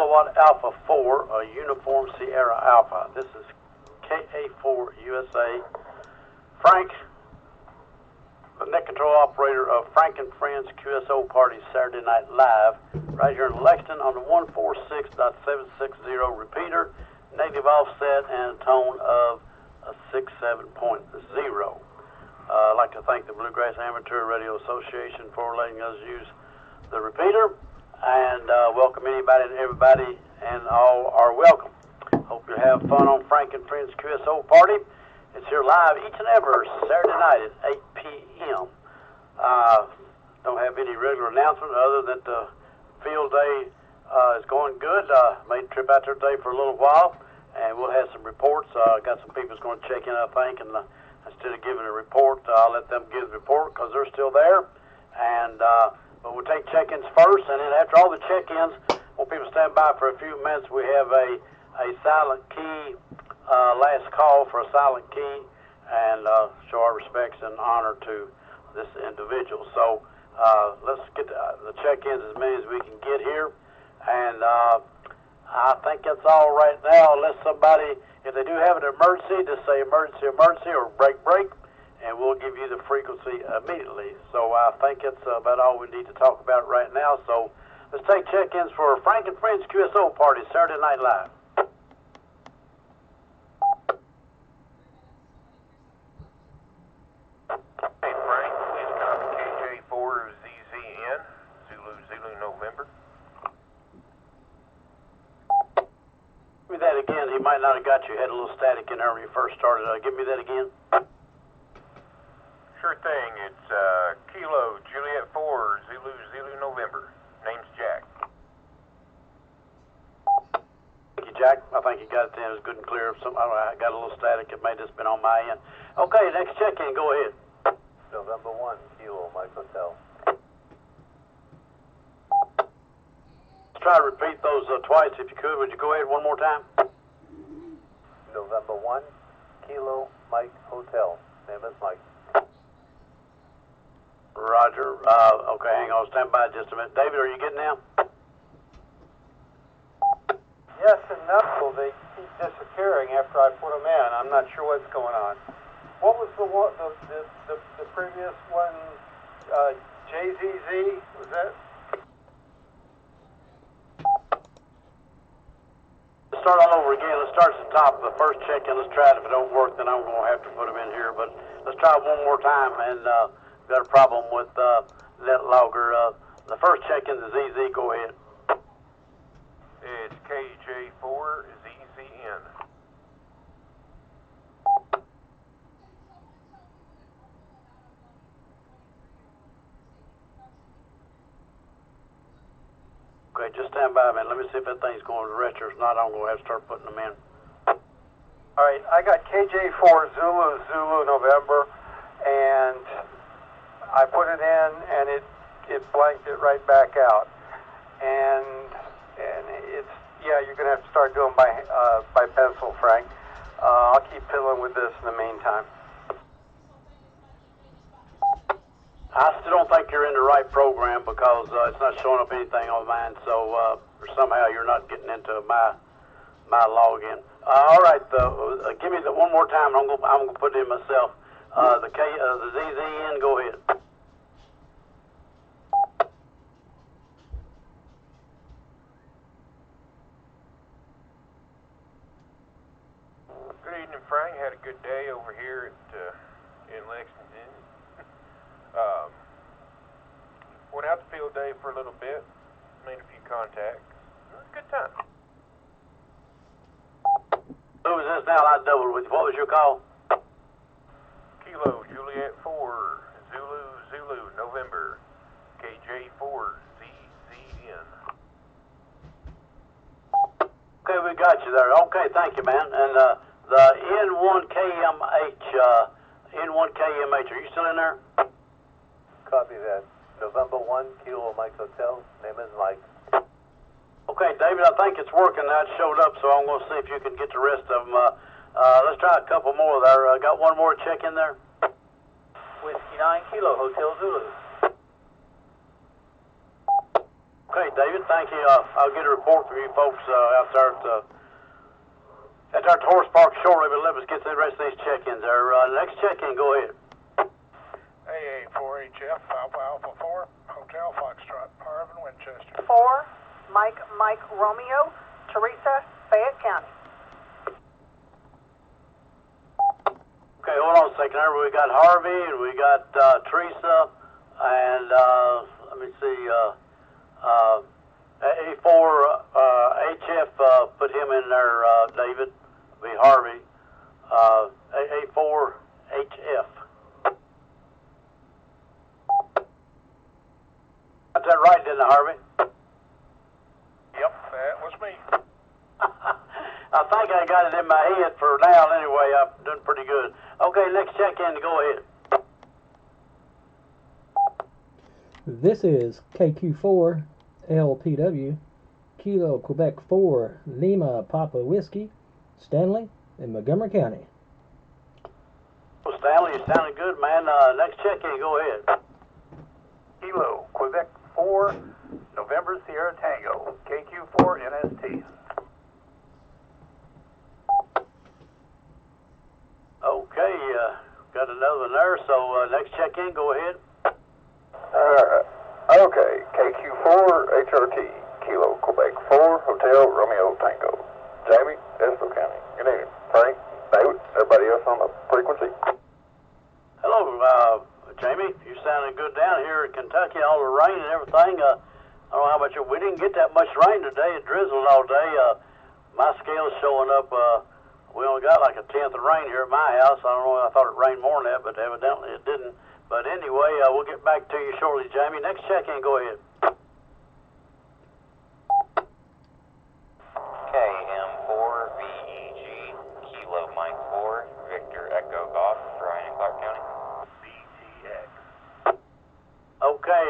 Kilowatt Alpha 4, Uniform Sierra Alpha. This is KA4 USA. Frank, the net control operator of Frank and Friends QSO Party Saturday Night Live, right here in Lexington on the 146.760 repeater, negative offset, and a tone of 67.0. I'd like to thank the Bluegrass Amateur Radio Association for letting us use the repeater, and welcome anybody and everybody, and all are welcome. Hope you have fun on Frank and Friends QSO Party. It's here live each and every Saturday night at 8 p.m. Don't have any regular announcement other than the field day is going good. Made a trip out there today for a little while, and we'll have some reports. Got some people that's going to check in, I think, and instead of giving a report, I'll let them give the report because they're still there. And but we'll take check-ins first, and then after all the check-ins, when people stand by for a few minutes, we have a silent key, last call for a silent key, and show our respects and honor to this individual. So let's get the check-ins as many as we can get here, and I think that's all right now, unless somebody, if they do have an emergency, just say emergency, emergency, or break, break, and we'll give you the frequency immediately. So I think it's about all we need to talk about right now. So let's take check-ins for Frank and Friends QSO Party Saturday Night Live. Hey Frank, please copy KJ4ZZN, Zulu November. Give me that again. He might not have got you. Had a little static in there when you first started. Give me that again. Sure thing. It's Kilo Juliet 4 Zulu November. Name's Jack. Thank you, Jack. I think you got it then. It was good and clear. I got a little static. It may have just been on my end. Okay, next check-in. Go ahead. November 1, Kilo, Mike Hotel. Let's try to repeat those twice if you could. Would you go ahead one more time? November 1, Kilo, Mike Hotel. Name is Mike. Roger. Okay, hang on. Stand by just a minute. David, are you getting them? Yes and no. They keep disappearing after I put them in. I'm not sure what's going on. What was the previous one? JZZ? Was that? Let's start all over again. Let's start at the top. The first check-in. Let's try it. If it don't work, then I'm going to have to put them in here. But let's try it one more time. And got a problem with that logger. The first check-in, the ZZ. Go ahead. It's KJ4ZZN. Okay, just stand by, man. Let me see if that thing's going to the register. If not, I'm going to have to start putting them in. All right, I got KJ4 Zulu November, and I put it in, and it blanked it right back out. And it's, yeah, you're going to have to start doing by pencil, Frank. I'll keep fiddling with this in the meantime. I still don't think you're in the right program because it's not showing up anything on mine. So somehow you're not getting into my login. All right, give me the one more time. I'm gonna put it in myself. The ZZN. Go ahead. Good evening, Frank. Had a good day over here in Lexington. Went out to field day for a little bit. Made a few contacts. It was a good time. Who is this now? I doubled with you. What was your call? Kilo Juliet 4 Zulu November. KJ4ZZN. Okay, we got you there. Okay, thank you, man. And the N1KMH, are you still in there? Copy that. November 1, Kilo, Mike Hotel. Name is Mike. Okay, David, I think it's working now. It showed up, so I'm going to see if you can get the rest of them. Let's try a couple more there. Got one more check in there? Whiskey 9, Kilo, Hotel Zulu. Okay, David. Thank you. I'll get a report from you folks out there at the horse park shortly, but let us get to the rest of these check-ins there. Next check-in, go ahead. AA4HF, Alpha Alpha 4, Hotel Foxtrot, Harvin, Winchester. 4, Mike Romeo, Teresa, Fayette County. Okay, hold on a second there. We got Harvey and we got Teresa and let me see, AA4 HF, put him in there, David. Be Harvey. AA4 HF. Got that right, didn't I, Harvey? Yep, that was me. I think I got it in my head for now anyway. I'm doing pretty good. Okay, next check-in, go ahead. This is KQ4 LPW, Kilo Quebec 4, Lima Papa Whiskey, Stanley in Montgomery County. Well, Stanley, you sounded good, man. Next check-in, go ahead. Kilo, Quebec 4, November Sierra Tango, KQ4 NST. Okay, got another one there, so next check-in, go ahead. Okay, KQ4 HRT, Kilo, Quebec 4, Hotel Romeo Tango. Jamie, Estill County. Good evening. Frank, David, everybody else on the frequency. Hello, Jamie. You sounding good down here in Kentucky, all the rain and everything. I don't know how much, we didn't get that much rain today. It drizzled all day. My scale's showing up, we only got like a tenth of rain here at my house. I don't know, I thought it rained more than that, but evidently it didn't. But anyway, we'll get back to you shortly, Jamie. Next check-in, go ahead. KM4VEG, Kilo Mike 4, Victor Echo Golf, Bryan and Clark County. BTX. Okay,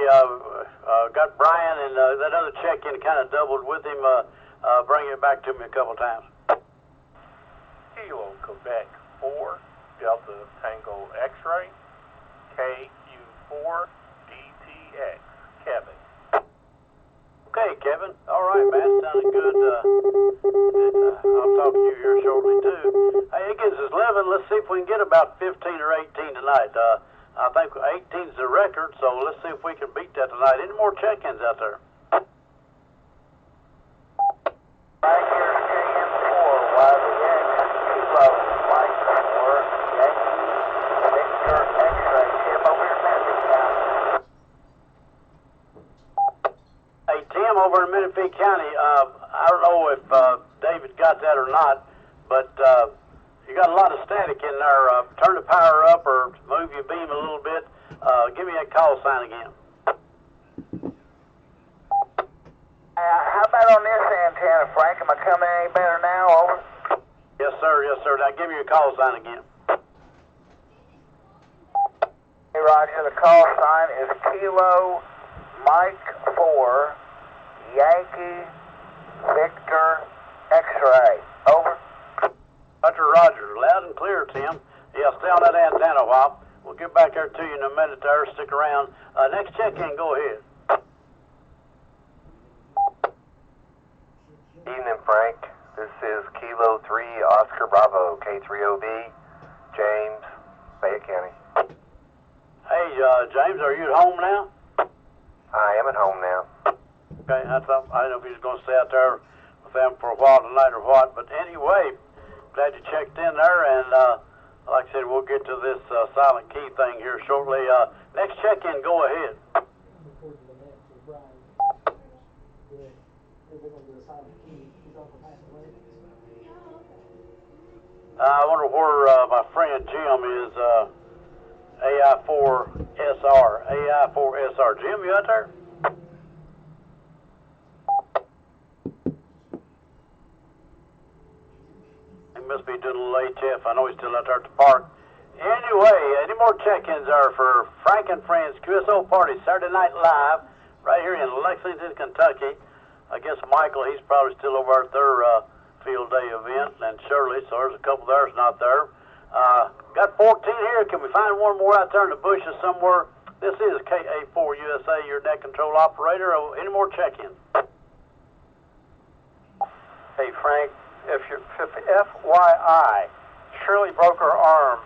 got Brian, and that other check-in kind of doubled with him. Bring it back to me a couple times. Kilo, Quebec 4, Delta Tango X-Ray, KQ4 DTX, Kevin. Okay, Kevin. All right, man. Sounded good. I'll talk to you here shortly, too. Hey, it gives us 11. Let's see if we can get about 15 or 18 tonight. I think 18 is the record, so let's see if we can beat that tonight. Any more check-ins out there? Right here, KM4, YVX, Kilo, Mike 4, Yankee, Victor X-Ray, Tim over in Menifee County. Hey, Tim, over in Menifee County, I don't know if David got that or not, but you got a lot of static in there. Turn the power up or move your beam a little bit. Give me that call sign again. How about on this antenna, Frank? Am I coming any better now? Over. Yes, sir. Yes, sir. Now give me your call sign again. Hey, Roger. The call sign is Kilo, Mike 4, Yankee, Victor, X-Ray. Over. Roger. Loud and clear, Tim. Yeah, stay on that antenna a while. We'll get back there to you in a minute there. Stick around. Next check-in, go ahead. Evening, Frank. This is Kilo 3, Oscar Bravo, K3OB, James, Fayette County. Hey, James, are you at home now? I am at home now. Okay, I don't know if he's going to stay out there with them for a while tonight or what, but anyway, glad you checked in there, and like I said, we'll get to this silent key thing here shortly. Next check-in, go ahead. I wonder where my friend Jim is, AI4SR. Jim, you out there? He must be doing a little HF. I know he's still out there at the park. Anyway, any more check-ins are for Frank and Friends QSO Party Saturday Night Live right here in Lexington, Kentucky. I guess Michael, he's probably still over at their field day event, and Shirley, so there's a couple there's not there. Got 14 here. Can we find one more out there in the bushes somewhere? This is KA4 USA, your net control operator. Any more check-ins? Frank, FYI, Shirley broke her arm,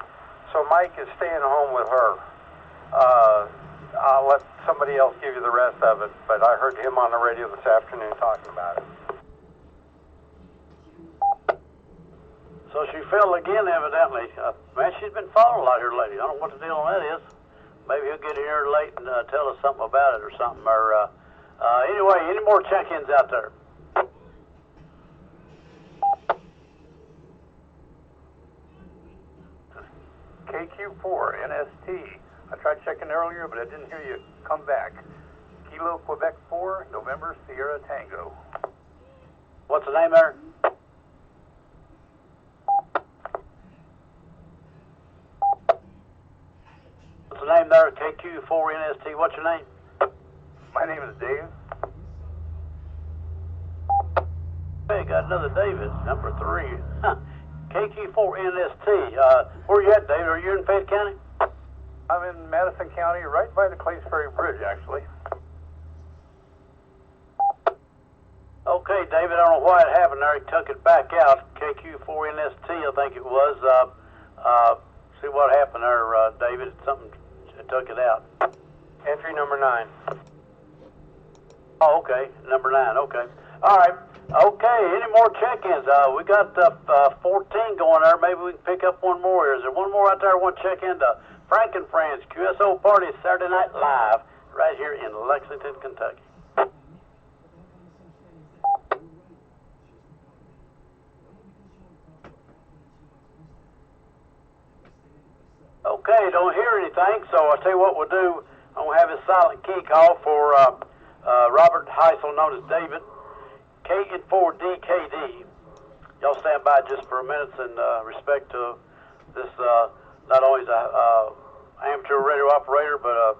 so Mike is staying home with her. I'll let somebody else give you the rest of it, but I heard him on the radio this afternoon talking about it. So she fell again, evidently. Man, she's been falling a lot here lately. I don't know what the deal on that is. Maybe he'll get here late and tell us something about it or something. Or anyway, any more check-ins out there? KQ4 NST. I tried checking earlier, but I didn't hear you come back. Kilo Quebec 4, November Sierra Tango. What's the name there? What's the name there? KQ4NST. What's your name? My name is Dave. Hey, got another David, number 3. KQ4NST. Where you at, David? Are you in Fayette County? I'm in Madison County, right by the Clays Ferry Bridge, actually. Okay, David, I don't know why it happened there. He took it back out. KQ4NST, I think it was. See what happened there, David. Something took it out. Entry number 9. Oh, okay. Number 9. Okay. All right. Okay. Any more check-ins? We got 14 going there. Maybe we can pick up one more. Is there one more out there? One check-in to Frank and Friends QSO Party Saturday Night Live right here in Lexington, Kentucky. Okay, don't hear anything, so I'll tell you what we'll do. I'm going to have his silent key call for Robert Hisle, known as David, K4DKD. Y'all stand by just for a minute in respect to this, not only is a amateur radio operator, but a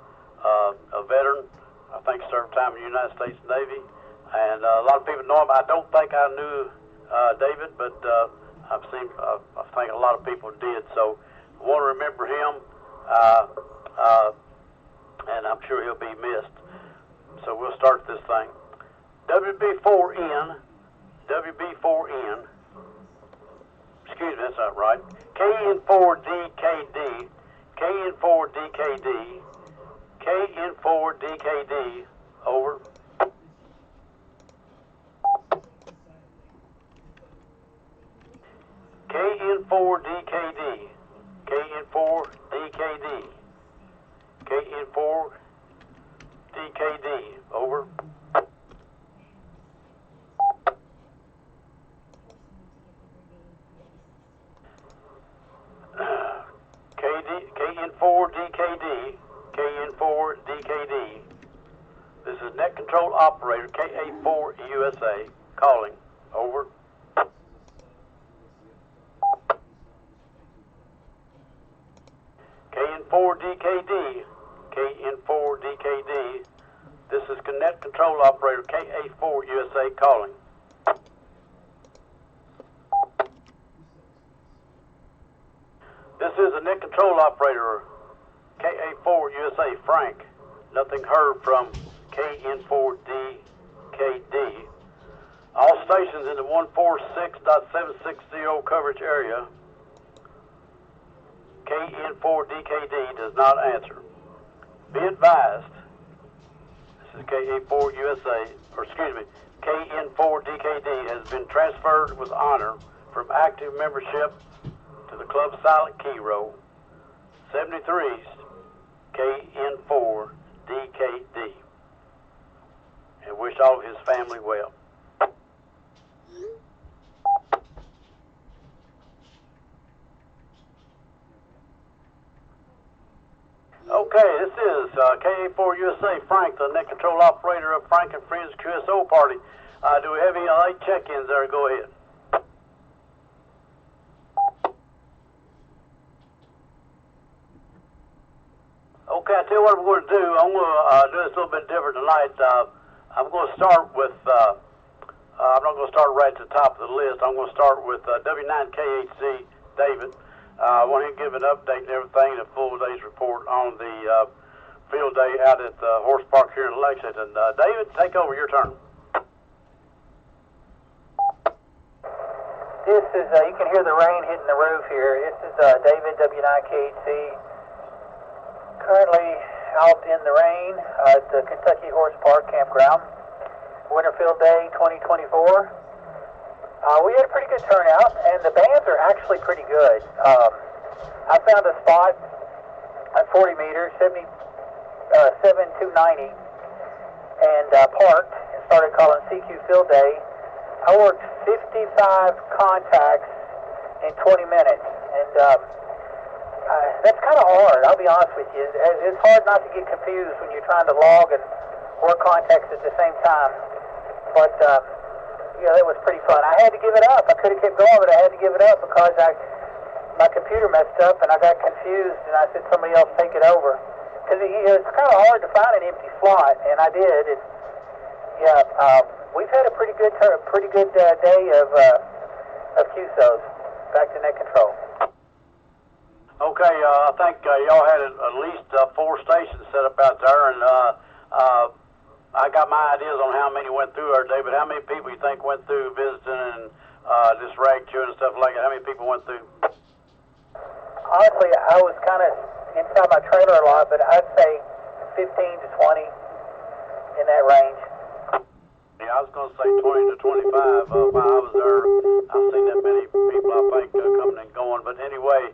veteran. I think served time in the United States Navy. And a lot of people know him. I don't think I knew David, but I think a lot of people did. So I want to remember him, and I'm sure he'll be missed. So we'll start this thing. WB4N, excuse me, that's not right. KN4DKD, KN4DKD, over. KN4DKD, KN4DKD, KN4DKD, over. KN4DKD, KN4DKD. This is Net Control Operator KA4 USA calling. Over. KN4DKD, KN4DKD. This is Net Control Operator KA4 USA calling. This is a Net Control Operator KA4 USA Frank. Nothing heard from KN4DKD. All stations in the 146.760 coverage area. KN4DKD does not answer. Be advised, this is KA4 USA, or excuse me, KN4DKD has been transferred with honor from active membership to the club silent key roll. 73's KN4DKD. And wish all of his family well. Okay, this is KA4 USA Frank, the Net Control Operator of Frank and Friends QSO Party. Do we have any late check-ins there? Go ahead. Okay, I tell you what I'm going to do. I'm going to do this a little bit different tonight. I'm going to start with, I'm not going to start right at the top of the list. I'm going to start with W9KHC David. I want him to give an update and everything, a full day's report on the field day out at the horse park here in Lexington. David, take over. Your turn. is, you can hear the rain hitting the roof here. This is David, W9KHC. Currently out in the rain at the Kentucky Horse Park Campground. Winterfield Day 2024. We had a pretty good turnout, and the bands are actually pretty good. I found a spot at 40 meters, 7,290, and parked and started calling CQ Field Day. I worked 55 contacts in 20 minutes, and that's kind of hard, I'll be honest with you. It's hard not to get confused when you're trying to log and work contacts at the same time. But, yeah, that was pretty fun. I had to give it up. I could have kept going, but I had to give it up because my computer messed up and I got confused, and I said somebody else take it over. Because it's kind of hard to find an empty slot, and I did. And, yeah, we've had a pretty good day of QSOs. Back to net control. Okay, I think y'all had at least 4 stations set up out there, and I got my ideas on how many went through there, David. How many people you think went through visiting and just rag chewing and stuff like that? How many people went through? Honestly, I was kind of inside my trailer a lot, but I'd say 15 to 20 in that range. Yeah, I was going to say 20 to 25. While I was there, I've seen that many people, I think, coming and going. But anyway,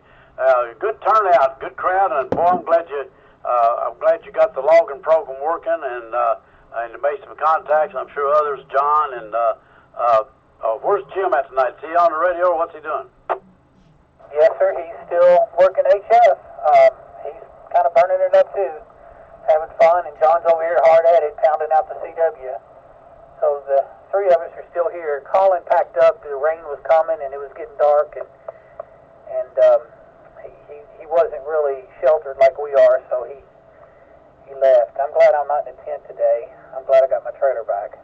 good turnout, good crowd, and boy, I'm glad you got the logging program working, and you made some contacts. I'm sure others, John, and where's Jim at tonight? Is he on the radio, or what's he doing? Yes, sir. He's still working HF. He's kind of burning it up too, having fun. And John's over here hard at it, pounding out the CW. So the 3 of us are still here. Colin packed up. The rain was coming, and it was getting dark, and he wasn't really sheltered like we are, so he left. I'm glad I'm not in the tent today. I'm glad I got my trailer back.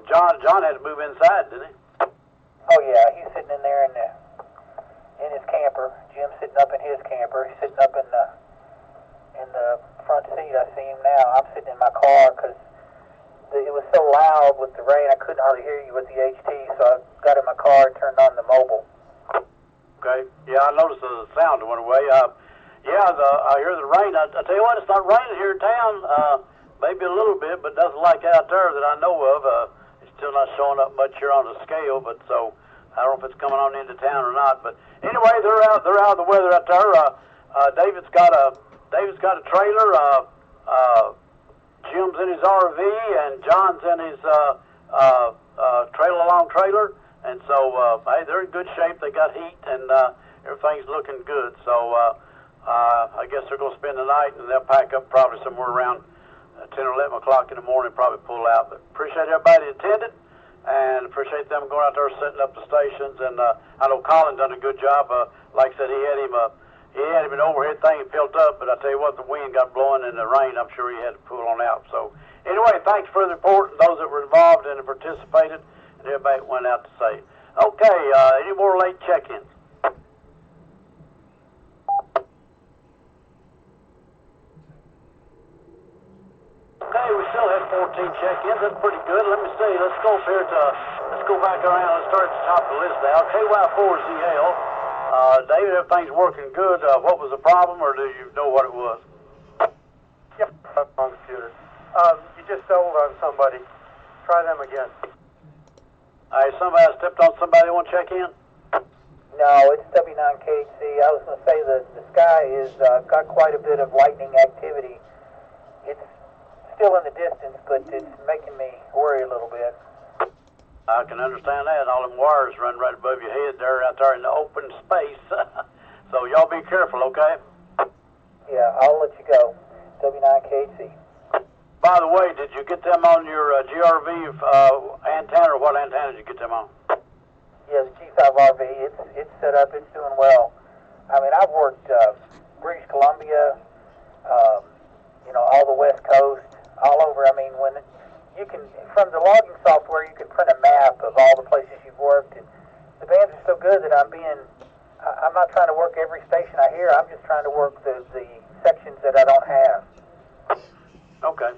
John had to move inside, didn't he? Oh yeah, he's sitting in there in his camper. Jim's sitting up in his camper. He's sitting up in the front seat. I see him now. I'm sitting in my car because it was so loud with the rain. I couldn't hardly hear you with the HT, so I got in my car and turned on the mobile. Okay. Yeah, I noticed the sound went away. I hear the rain. I tell you what, it's not raining here in town. Maybe a little bit, but nothing like out there that I know of. It's still not showing up much here on the scale, but so I don't know if it's coming on into town or not. But anyway, they're out of the weather out there. David's got a trailer. Jim's in his RV, and John's in his trailer-along trailer. And so, hey, they're in good shape. They got heat, and everything's looking good. So I guess they're going to spend the night, and they'll pack up probably somewhere around 10 or 11 o'clock in the morning, probably pull out. But appreciate everybody that attended, and appreciate them going out there setting up the stations. And I know Colin done a good job. Like I said, he had him an overhead thing and filled up, but I tell you what, the wind got blowing and the rain, I'm sure he had to pull on out. So anyway, thanks for the report and those that were involved and participated, and everybody went out to say. Okay, any more late check-ins? Okay, we still had 14 check-ins. That's pretty good. Let me see. Let's go back around. Let's start at the top of the list now. KY4ZL. David, everything's working good. What was the problem, or do you know what it was? Yep, on the computer. You just doubled on somebody. Try them again. Somebody stepped on somebody. Want to check in? No, it's W9KHC. I was going to say that the sky is got quite a bit of lightning activity. It's still in the distance, but it's making me worry a little bit. I can understand that. All them wires run right above your head there, out there in the open space. So y'all be careful, okay? Yeah, I'll let you go. W9KHC. By the way, did you get them on your GRV antenna, or what antenna did you get them on? Yeah, the G5RV. It's set up. It's doing well. I mean, I've worked British Columbia, all the West Coast, all over. I mean, when you can, from the logging software, you can print a map of all the places you've worked. And the bands are so good that I'm not trying to work every station I hear. I'm just trying to work the sections that I don't have. Okay.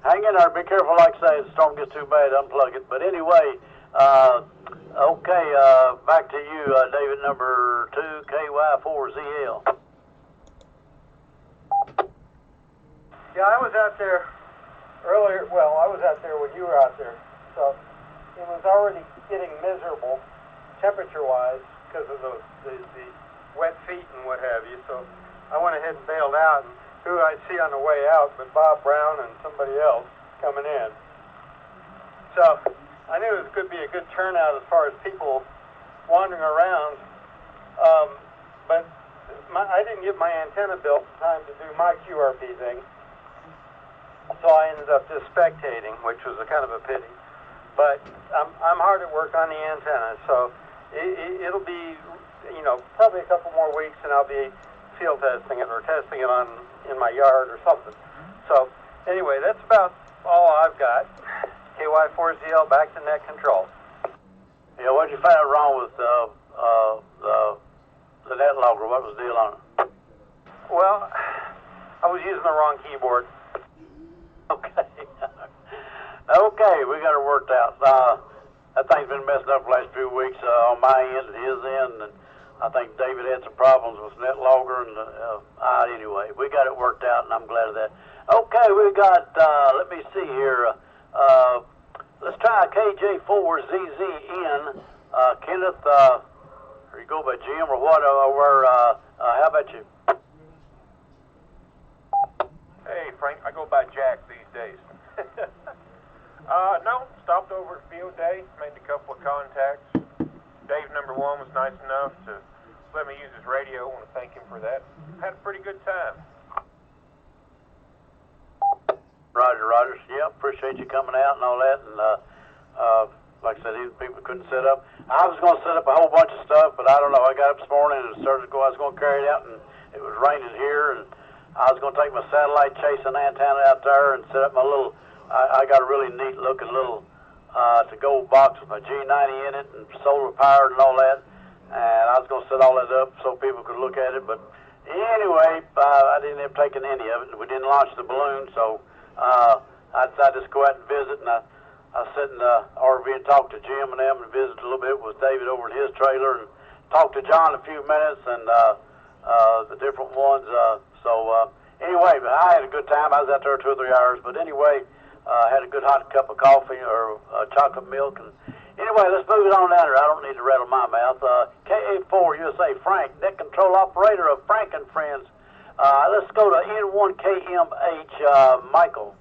Hang in there. Be careful. Like I say, if the storm gets too bad, unplug it. But anyway, Okay, back to you, David, number 2, KY4ZL. Yeah, I was out there earlier. Well, I was out there when you were out there, so it was already getting miserable temperature-wise because of the wet feet and what have you. So I went ahead and bailed out. And who I'd see on the way out but Bob Brown and somebody else coming in. So I knew it could be a good turnout as far as people wandering around. But I didn't get my antenna built in time to do my QRP thing. So I ended up just spectating, which was a kind of a pity. But I'm hard at work on the antenna, so it'll be, probably a couple more weeks, and I'll be field testing it or testing it in my yard or something. So anyway, that's about all I've got. KY4ZL back to net control. Yeah, what did you find wrong with the net logger? What was the deal on it? Well, I was using the wrong keyboard. Okay. Okay, we got it worked out. That thing's been messed up the last few weeks on my end and his end, and I think David had some problems with net logger, and anyway, we got it worked out, and I'm glad of that. Okay, we got, let me see here, let's try KJ4ZZN. Kenneth, or you go by Jim or what, how about you? Hey, Frank, I go by Jack these days. No, stopped over at field day, made a couple of contacts. Dave number 1 was nice enough to let me use his radio. I want to thank him for that. Had a pretty good time. Roger. Yeah, appreciate you coming out and all that. And like I said, these people couldn't set up. I was going to set up a whole bunch of stuff, but I don't know. I got up this morning and started to go. I was going to carry it out, and it was raining here, and I was going to take my satellite chasing antenna out there and set up my little. I got a really neat looking little to-go box with my G90 in it and solar powered and all that. And I was going to set all that up so people could look at it. But anyway, I didn't end up taking any of it. We didn't launch the balloon, so I decided to just go out and visit. And I sat in the RV and talked to Jim and them and visited a little bit with David over at his trailer and talked to John a few minutes and the different ones. Anyway, but I had a good time. I was out there 2 or 3 hours. But anyway, had a good hot cup of coffee or chocolate milk. And anyway, let's move it on down there. I don't need to rattle my mouth. KA4 USA Frank, net control operator of Frank and Friends. Let's go to N1KMH, Michael.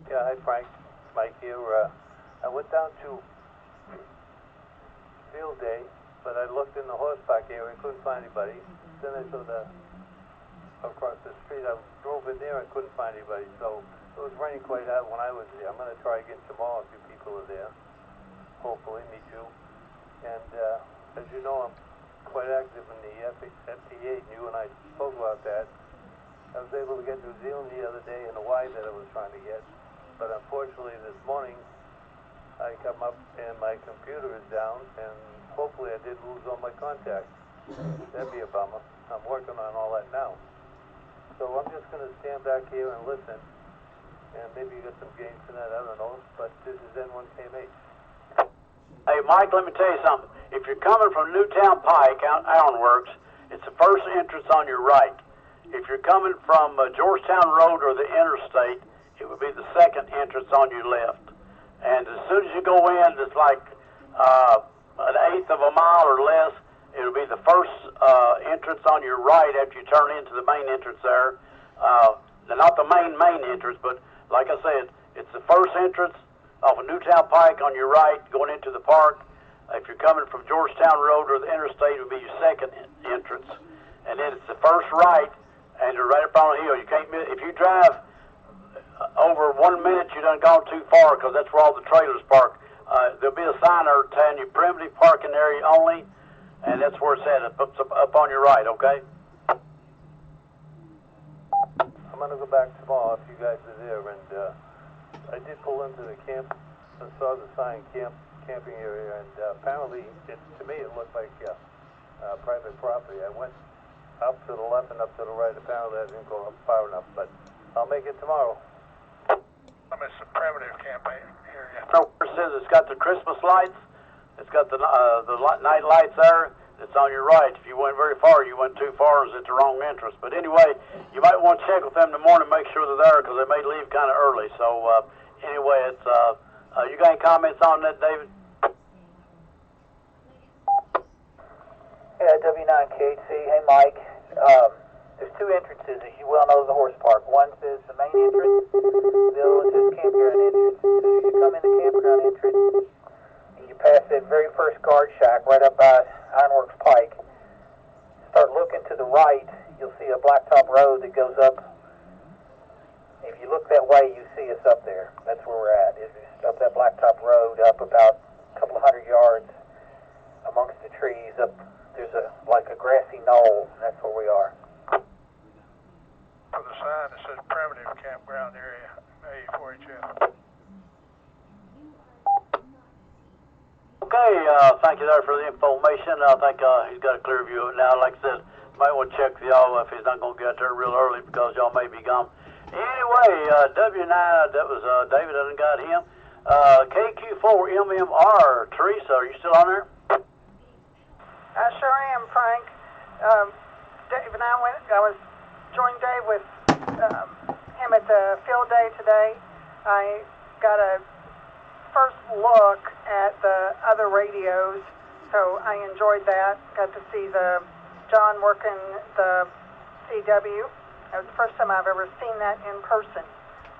Yeah, hi Frank. Mike here. I went down to field day, but I looked in the horseback area, couldn't find anybody. Then I saw across the street, I drove in there, I couldn't find anybody. So it was raining quite hard when I was there. I'm going to try again tomorrow if you people are there. Hopefully meet you. And as you know, I'm quite active in the FT8, and you and I spoke about that. I was able to get New Zealand the other day in Hawaii that I was trying to get. But unfortunately this morning, I come up and my computer is down, and hopefully I did lose all my contacts. That'd be a bummer. I'm working on all that now. So I'm just going to stand back here and listen, and maybe you got some gains tonight, I don't know, but this is N1KMH. Hey, Mike, let me tell you something. If you're coming from Newtown Pike, Ironworks, it's the first entrance on your right. If you're coming from Georgetown Road or the interstate, it would be the second entrance on your left. And as soon as you go in, it's like an eighth of a mile or less. It'll be the first entrance on your right after you turn into the main entrance there. Not the main entrance, but like I said, it's the first entrance off of Newtown Pike on your right going into the park. If you're coming from Georgetown Road or the interstate, it would be your second entrance. And then it's the first right, and you're right up on the hill. You can't miss. If you drive over 1 minute, you done gone too far, because that's where all the trailers park. There'll be a sign there telling you primitive parking area only, and that's where it's at, up on your right, okay? I'm going to go back tomorrow if you guys are there, and I did pull into the camp and saw the sign camping area, and apparently, to me, it looked like private property. I went up to the left and up to the right. Apparently, I didn't go up far enough, but I'll make it tomorrow. it's a primitive campaign area. So it says it's got the Christmas lights. It's got the night lights there. It's on your right. If you went very far, you went too far. It's at the wrong entrance. But anyway, you might want to check with them in the morning, make sure they're there, because they may leave kind of early. So anyway, it's you got any comments on that, David? Yeah, W9KHC. Hey, Mike. There's two entrances, as you well know, to the horse park. One says the main entrance. The other one says campground entrance. As soon as you come in the campground entrance, and you pass that very first guard shack right up by Ironworks Pike, start looking to the right, you'll see a blacktop road that goes up. If you look that way, you see us up there. That's where we're at. It's up that blacktop road, up about a couple of 100 yards amongst the trees. Up there's like a grassy knoll, and that's where we are. For the sign that says primitive campground area, A4HF. Okay, thank you there for the information. I think he's got a clear view of it now. Like I said, might want to check with y'all if he's not going to get out there real early because y'all may be gone. Anyway, W9, that was David, I done got him. KQ4MMR, Teresa, are you still on there? I sure am, Frank. Dave and I was joined Dave with him at the field day today. I got a first look at the other radios, so I enjoyed that. Got to see John working the CW. That was the first time I've ever seen that in person.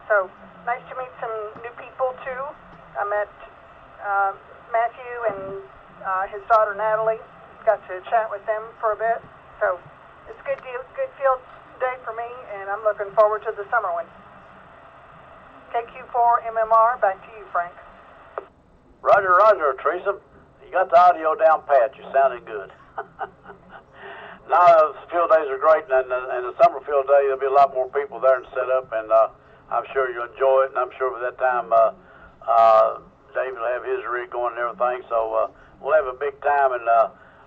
So nice to meet some new people too. I met Matthew and his daughter Natalie. Got to chat with them for a bit. So it's a good field day for me, and I'm looking forward to the summer one. KQ4MMR, back to you, Frank. Roger, Roger, Teresa. You got the audio down pat. You're sounding good. Now, the field days are great, and the summer field day, there'll be a lot more people there and set up, and I'm sure you'll enjoy it, and I'm sure by that time David will have his rig going and everything, so we'll have a big time, and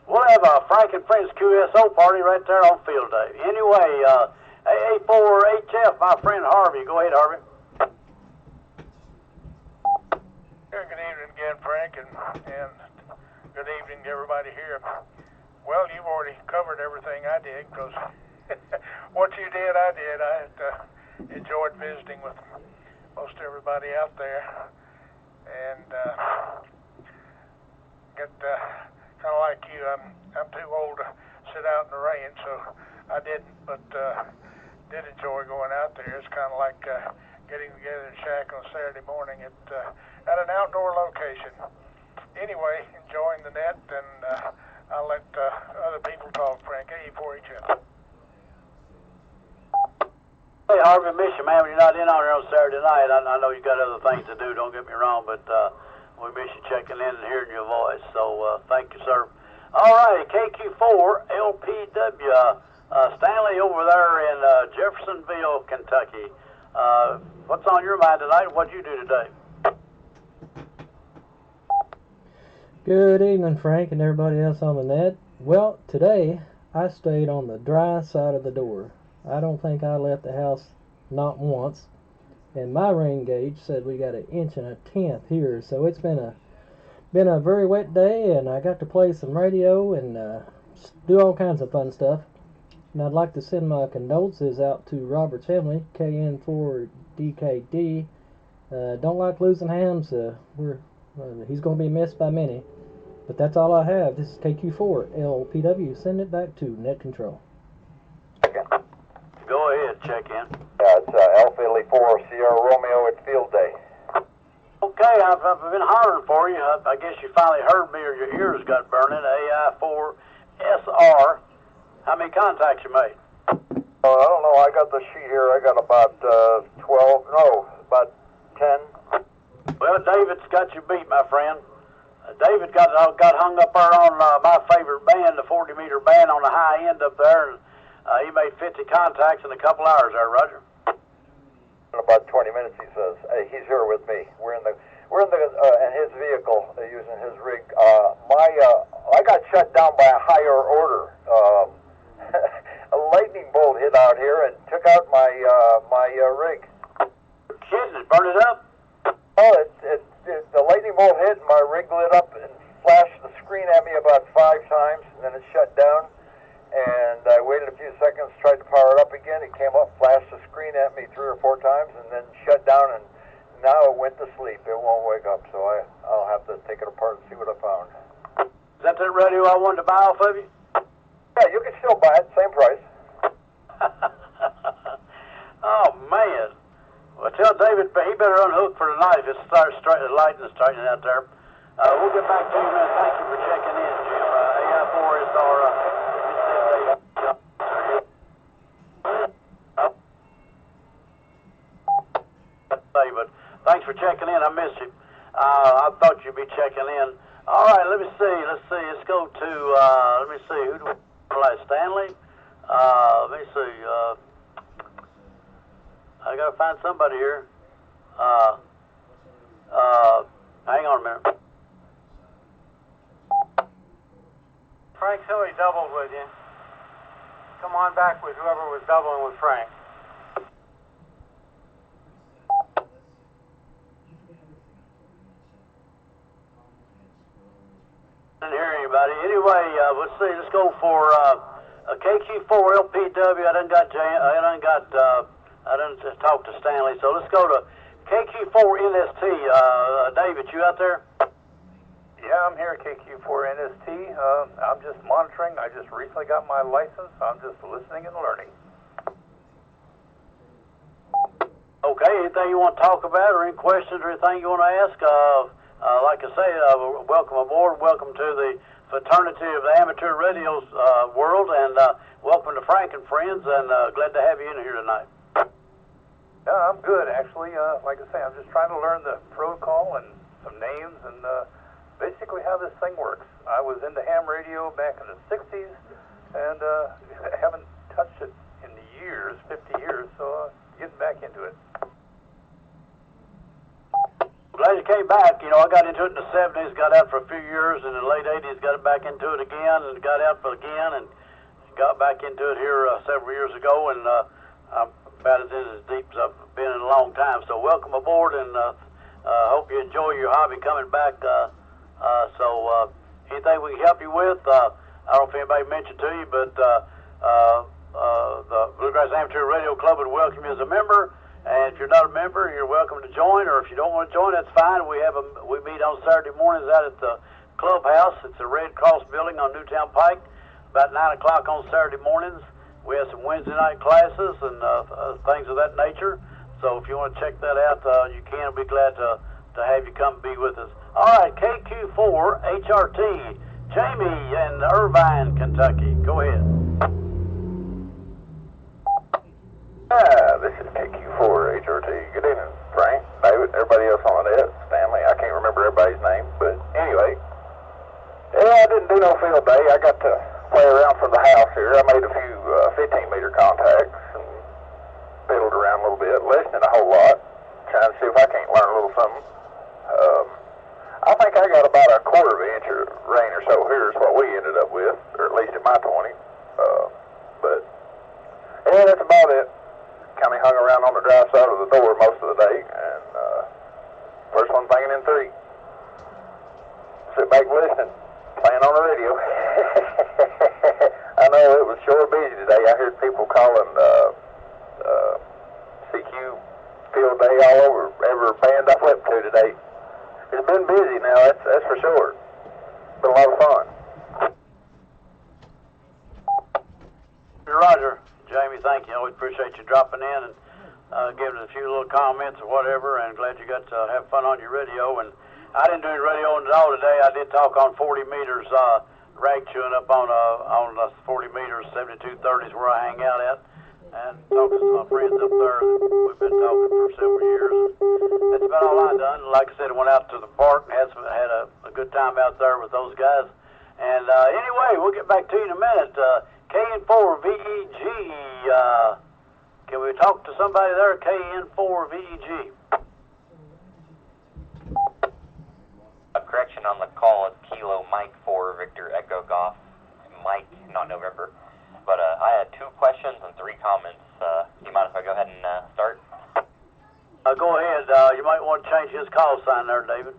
we'll have a Frank and Friends QSO party right there on field day. Anyway, AA4HF, my friend Harvey. Go ahead, Harvey. Yeah, good evening again, Frank, and good evening to everybody here. Well, you've already covered everything I did, because what you did, I did. I enjoyed visiting with most everybody out there, and get kind of like you. I'm too old to sit out in the rain, so I didn't, but did enjoy going out there. It's kind of like getting together in a shack on Saturday morning at an outdoor location. Anyway, enjoying the net, and I'll let other people talk, Frank. A4HF. Hey, Harvey, miss you, man. When you're not in on here on Saturday night, I know you got other things to do, don't get me wrong, but we miss you checking in and hearing your voice, so thank you, sir. All right, KQ4LPW, Stanley over there in Jeffersonville, Kentucky. What's on your mind tonight? What'd you do today? Good evening, Frank, and everybody else on the net. Well, today I stayed on the dry side of the door. I don't think I left the house not once, and my rain gauge said we got 1 1/10 here, so it's been a very wet day, and I got to play some radio and do all kinds of fun stuff. And I'd like to send my condolences out to Robert's family, KN4DKD. Don't like losing hams. He's going to be missed by many. But that's all I have. This is KQ4LPW. Send it back to Net Control. Go ahead, check in. Yeah, it's Alpha Italy 4 Sierra Romeo at field day. Okay, I've been hollering for you. I guess you finally heard me or your ears got burning. AI4SR. How many contacts you made? I don't know. I got the sheet here. I got about 10. Well, David's got you beat, my friend. David got hung up there on my favorite band, the 40-meter band on the high end up there, and he made 50 contacts in a couple hours there, Roger. In about 20 minutes, he says. He's here with me. We're in his vehicle using his rig. I got shut down by a higher order. A lightning bolt hit out here and took out my rig. kidding? It burned it up? Oh, the lightning bolt hit, and my rig lit up and flashed the screen at me about 5 times, and then it shut down. And I waited a few seconds, tried to power it up again. It came up, flashed the screen at me 3 or 4 times, and then shut down. And now it went to sleep. It won't wake up, so I'll have to take it apart and see what I found. Is that radio I wanted to buy off of you? Yeah, you can still buy it, same price. Oh, man. Well, tell David he better unhook for tonight if it starts lighting and straightening out there. We'll get back to you, man. Thank you for checking in, Jim. AI4 is our... But thanks for checking in. I missed you. I thought you'd be checking in. All right, let me see. Let's go to, let me see. Who do we play? Stanley? Let me see. I got to find somebody here. Hang on a minute. Frank Hilly doubled with you. Come on back with whoever was doubling with Frank. Didn't hear anybody. Anyway, let's see. Let's go for a KQ4 LPW. I done talked to Stanley. So let's go to KQ4 NST. David, you out there? Yeah, I'm here at KQ4 NST. I'm just monitoring. I just recently got my license. I'm just listening and learning. Okay, anything you want to talk about or any questions or anything you want to ask? Like I say, welcome aboard. Welcome to the fraternity of the amateur radio world, and welcome to Frank and Friends, and glad to have you in here tonight. Yeah, I'm good, actually. Like I say, I'm just trying to learn the protocol and some names and basically how this thing works. I was into ham radio back in the 60s, and haven't touched it in years, 50 years, so getting back into it. Glad you came back. You know, I got into it in the 70s, got out for a few years, and in the late 80s got back into it again, and got out for again, and got back into it here several years ago, and I'm about as deep as I've been in a long time. So welcome aboard, and hope you enjoy your hobby coming back. Anything we can help you with, I don't know if anybody mentioned to you, but the Bluegrass Amateur Radio Club would welcome you as a member. And if you're not a member, you're welcome to join. Or if you don't want to join, that's fine. We meet on Saturday mornings out at the clubhouse. It's a Red Cross building on Newtown Pike, about 9 o'clock on Saturday mornings. We have some Wednesday night classes and things of that nature. So if you want to check that out, you can. We'll be glad to have you come be with us. All right, KQ4 HRT, Jamie in Irvine, Kentucky. Go ahead. This is KQ4 HRT. Good evening, Frank, David, everybody else on the net, Stanley. I can't remember everybody's name, but anyway. Yeah, I didn't do no field day. I got to play around from the house here. I made a few 15-meter contacts and fiddled around a little bit, listening a whole lot, trying to see if I can't learn a little something. I think I got about a quarter of an inch of rain or so here is what we ended up with, or at least at my 20. But yeah, that's about it. Kind of hung around on the dry side of the door most of the day, and first one thing in 3. Sit back listening, playing on the radio. I know it was sure busy today. I heard people calling CQ field day all over every band I flipped to today. It's been busy now, that's for sure. Been a lot of fun. Roger. Jamie, thank you. I always appreciate you dropping in and giving us a few little comments or whatever, and glad you got to have fun on your radio. And I didn't do any radio at all today. I did talk on 40 meters, rag chewing up on 40 meters, 7230s where I hang out at, and talking to my friends up there. We've been talking for several years. That's about all I done. Like I said, I went out to the park and had a good time out there with those guys. And anyway, we'll get back to you in a minute. KN4 VEG, can we talk to somebody there? KN4 VEG. A correction on the call, it's Kilo Mike 4 Victor Echo Golf. Mike, not November. But I had 2 questions and 3 comments. Do you mind if I go ahead and start? Go ahead. You might want to change his call sign there, David.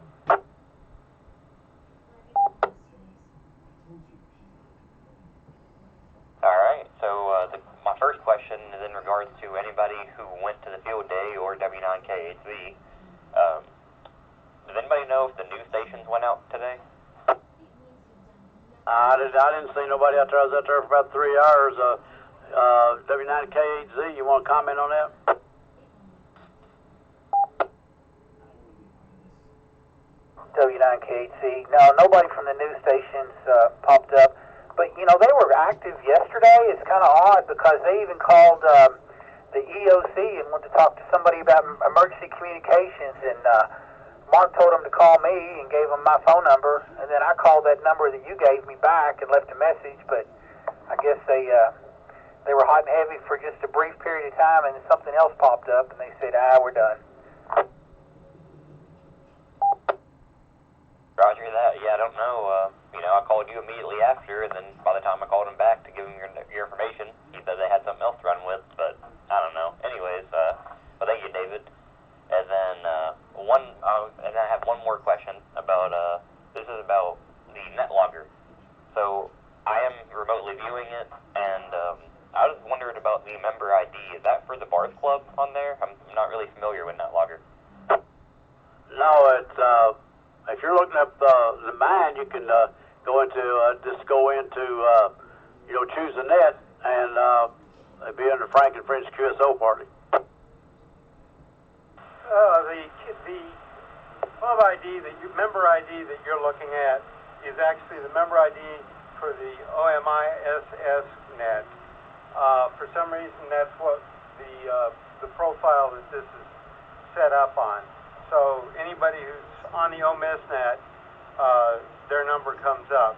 All right. So my first question is in regards to anybody who went to the field day or W9KHZ. Does anybody know if the news stations went out today? I didn't see nobody out there. I was out there for about 3 hours. W9KHZ, you want to comment on that? W9KHC. No, nobody from the news stations popped up. But, you know, they were active yesterday. It's kind of odd because they even called the EOC and wanted to talk to somebody about emergency communications. And Mark told them to call me and gave them my phone number. And then I called that number that you gave me back and left a message. But I guess they were hot and heavy for just a brief period of time, and then something else popped up, and they said, we're done. Roger that. Yeah, I don't know. I called you immediately after, and then by the time I called him back to give him your information, he said they had something else to run with, but I don't know. Anyways, well, thank you, David. And then and I have one more question about this is about the NetLogger. So I am remotely viewing it, and I was wondering about the member ID. Is that for the Barth Club on there? I'm not really familiar with NetLogger. No, it's if you're looking up the mine, you can go into choose the net, and it'd be under Frank and Friends QSO party. The club ID member ID that you're looking at is actually the member ID for the OMISS net. For some reason, that's what the profile that this is set up on. So anybody who's on the OMIS net, their number comes up.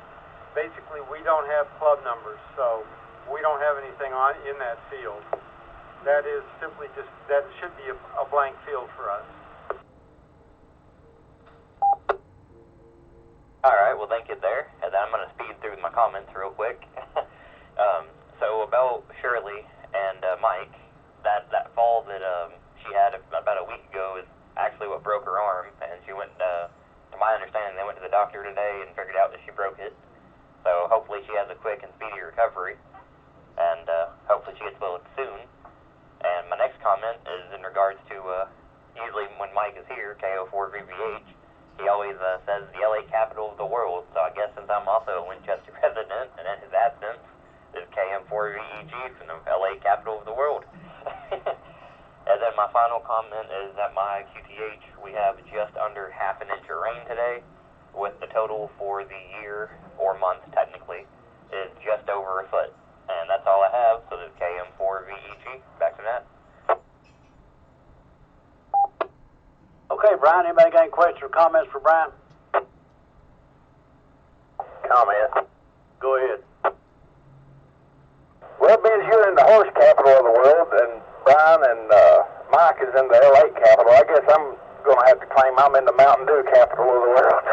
Basically, we don't have club numbers, so we don't have anything in that field. That is simply that should be a blank field for us. All right, well, thank you there. And then I'm going to speed through my comments real quick. So about Shirley and Mike, that fall that she had about a week ago is actually what broke her arm, and she went, to my understanding, they went to the doctor today and figured out that she broke it. So hopefully she has a quick and speedy recovery, and hopefully she gets well soon. And my next comment is in regards to, usually when Mike is here, KO4VVH, he always says the LA capital of the world. So I guess since I'm also a Winchester resident, and in his absence, is KM4VEG from the LA capital of the world. And then my final comment is that my QTH, we have just under half an inch of rain today, with the total for the year, or month technically, is just over a foot. And that's all I have, so this is KM4VEG. Back to that. Okay, Brian, anybody got any questions or comments for Brian? Comment. Go ahead. Well, being you're in the horse capital of the world, and Brian and Mike is in the LA capital, I guess I'm going to have to claim I'm in the Mountain Dew capital of the world.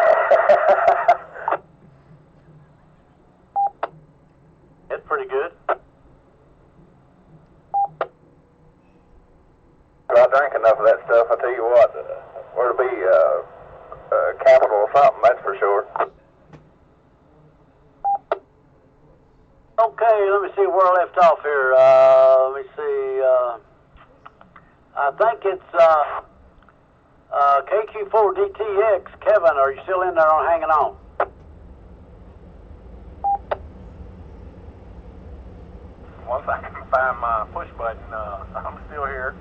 It's pretty good. I drank enough of that stuff, I tell you what, or to be capital of something, that's for sure. Okay, let me see where I left off here. Let me see. I think it's KQ4DTX. Kevin, are you still in there on hanging on? Once I can find my push button, I'm still here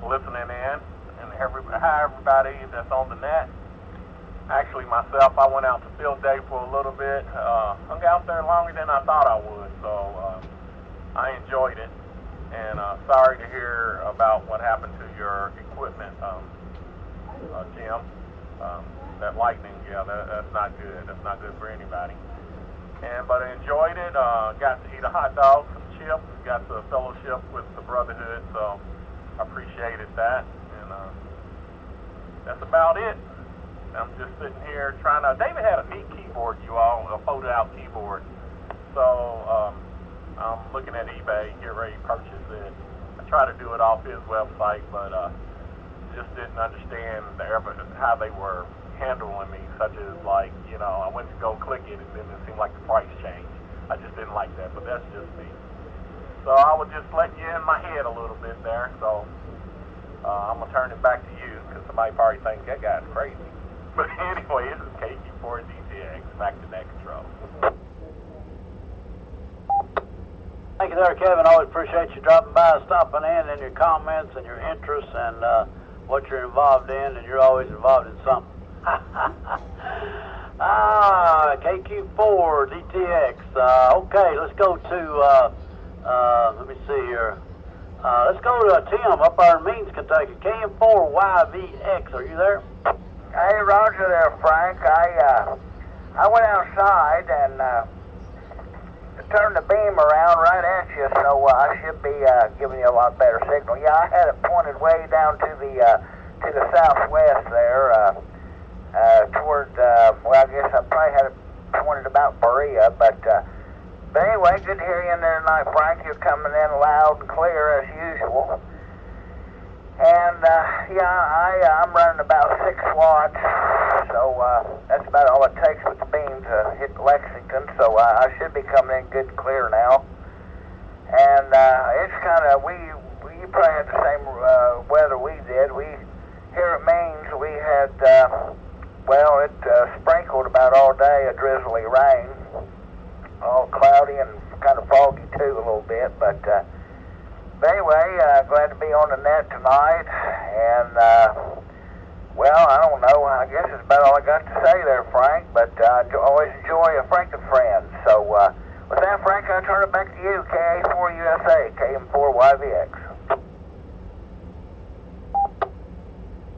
listening in, and hi everybody that's on the net. Actually, myself, I went out to field day for a little bit. Hung out there longer than I thought I would, so I enjoyed it. And sorry to hear about what happened to your equipment, Jim. That lightning, that's not good. That's not good for anybody. But I enjoyed it. Got to eat a hot dog, some chips. Got to fellowship with the brotherhood, so I appreciated that. And that's about it. I'm just sitting here trying to. David had a neat keyboard, you all, a folded out keyboard. So I'm looking at eBay, get ready to purchase it. I try to do it off his website, but just didn't didn't understand how they were handling me, such as like, you know, I went to go click it and then it seemed like the price changed. I just didn't like that, but that's just me. So I was just letting you in my head a little bit there. So I'm gonna turn it back to you because somebody probably thinks that guy's crazy. But anyway, this is KQ4 DTX, back to net control. Thank you there, Kevin. Always appreciate you dropping by, stopping in, and your comments and your interests and what you're involved in, and you're always involved in something. KQ4 DTX. Okay, let's go to, let me see here. Let's go to Tim up there in Means, Kentucky. KM4YVX. Are you there? Hey, Roger there, Frank. I went outside and turned the beam around right at you, so I should be giving you a lot better signal. Yeah, I had it pointed way down to the southwest there, toward, well, I guess I probably had it pointed about Berea, but anyway, good to hear you in there tonight, Frank. You're coming in loud and clear as usual. And, yeah, I'm running about 6 watts, so that's about all it takes with the beam to hit Lexington, so I should be coming in good and clear now. And it's kind of, you probably had the same weather we did. Here at Maines, we had, well, it sprinkled about all day, a drizzly rain, all cloudy and kind of foggy too a little bit, but anyway, glad to be on the net tonight, and, well, I don't know, I guess that's about all I got to say there, Frank, but I always enjoy a Frank and Friends, so with that, Frank, I'll turn it back to you, KA4USA, KM4YVX.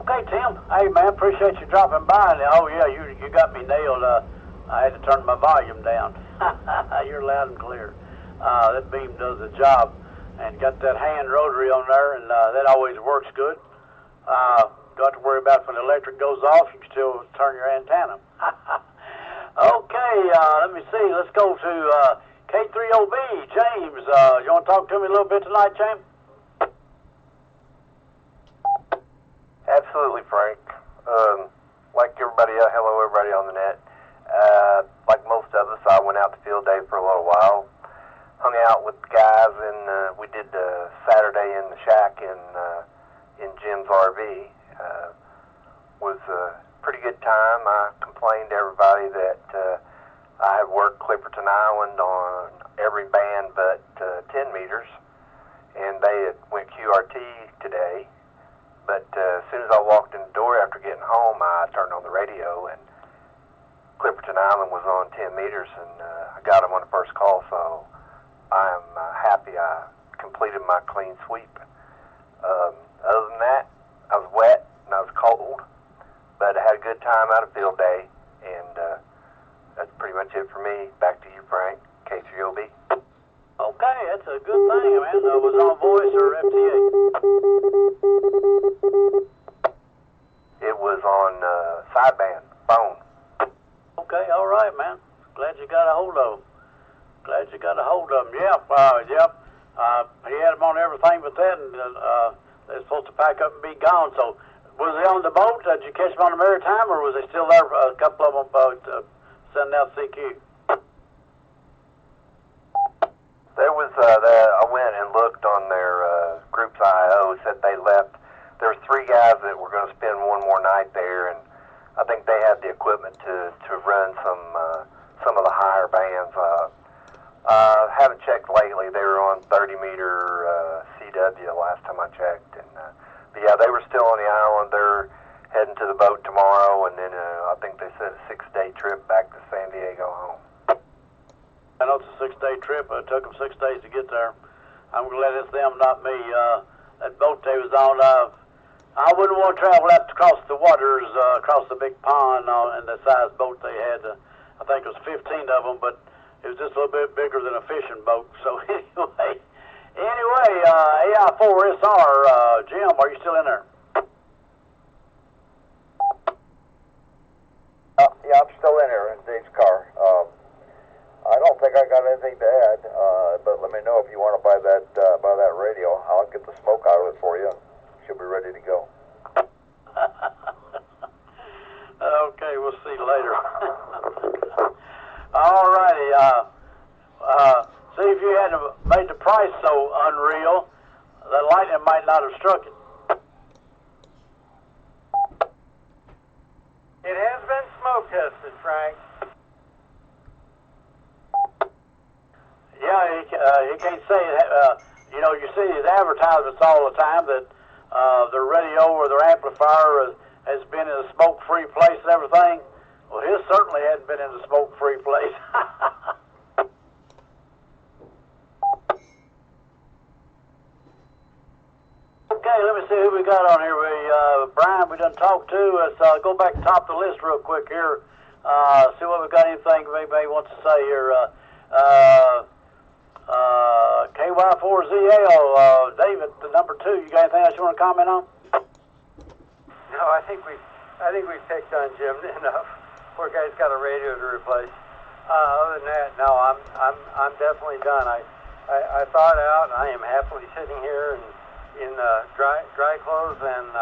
Okay, Tim. Hey, man, appreciate you dropping by. And, oh, yeah, you got me nailed. I had to turn my volume down. You're loud and clear. That beam does the job. And got that hand rotary on there, and that always works good. Got to worry about when the electric goes off, you can still turn your antenna. Okay, let me see. Let's go to K3OB, James. You want to talk to me a little bit tonight, James? Absolutely, Frank. Like everybody else, hello everybody on the net. Like most of us, I went out to field day for a little while. Hung out with the guys, and we did Saturday in the shack in Jim's RV. Was a pretty good time. I complained to everybody that I had worked Clipperton Island on every band but 10 meters, and they had went QRT today. But as soon as I walked in the door after getting home, I turned on the radio, and Clipperton Island was on 10 meters, and I got them on the first call, so I'm happy I completed my clean sweep. Other than that, I was wet and I was cold, but I had a good time out of field day, and that's pretty much it for me. Back to you, Frank, K3OB. Okay, that's a good thing, man. Was it on voice or FTA? It was on sideband, phone. Okay, all right, man. Glad you got a hold of him. Yep, yep. He had them on everything but that, and they're supposed to pack up and be gone. So, was they on the boat? Did you catch them on the Maritime, or was they still there? A couple of them sending out CQ. There was, I went and looked on their group's IO, said they left. There was 3 guys that were going to spend one more night there, and I think they had the equipment to run some of the higher bands. Haven't checked lately. They were on 30-meter CW last time I checked, and but yeah, they were still on the island. They're heading to the boat tomorrow, and then I think they said a 6-day trip back to San Diego home. I know it's a 6-day trip. It took them 6 days to get there. I'm glad it's them, not me. That boat they was on, I wouldn't want to travel out across the waters, across the big pond, and the size boat they had. I think it was 15 of them, but it was just a little bit bigger than a fishing boat. So anyway, AI4SR, Jim, are you still in there? Yeah, I'm still in here in Dave's car. I don't think I got anything to add, but let me know if you want to buy that radio. I'll get the smoke out of it for you. Should be ready to go. might have struck it. It has been smoke tested, Frank. Yeah, he can't say it. You know, you see these advertisements all the time that their radio or their amplifier has been in a smoke-free place and everything. Well, his certainly hadn't been in a smoke-free place. Okay, let me see who we got on here. Brian, we done talked to. Let's go back to the top of the list real quick here. See what we got. Anything anybody wants to say here. KY4ZL, David, the number 2. You got anything else you want to comment on? No, I think we've picked on Jim enough. Poor guy's got a radio to replace. Other than that, no, I'm definitely done. I thought it out, and I am happily sitting here in dry clothes and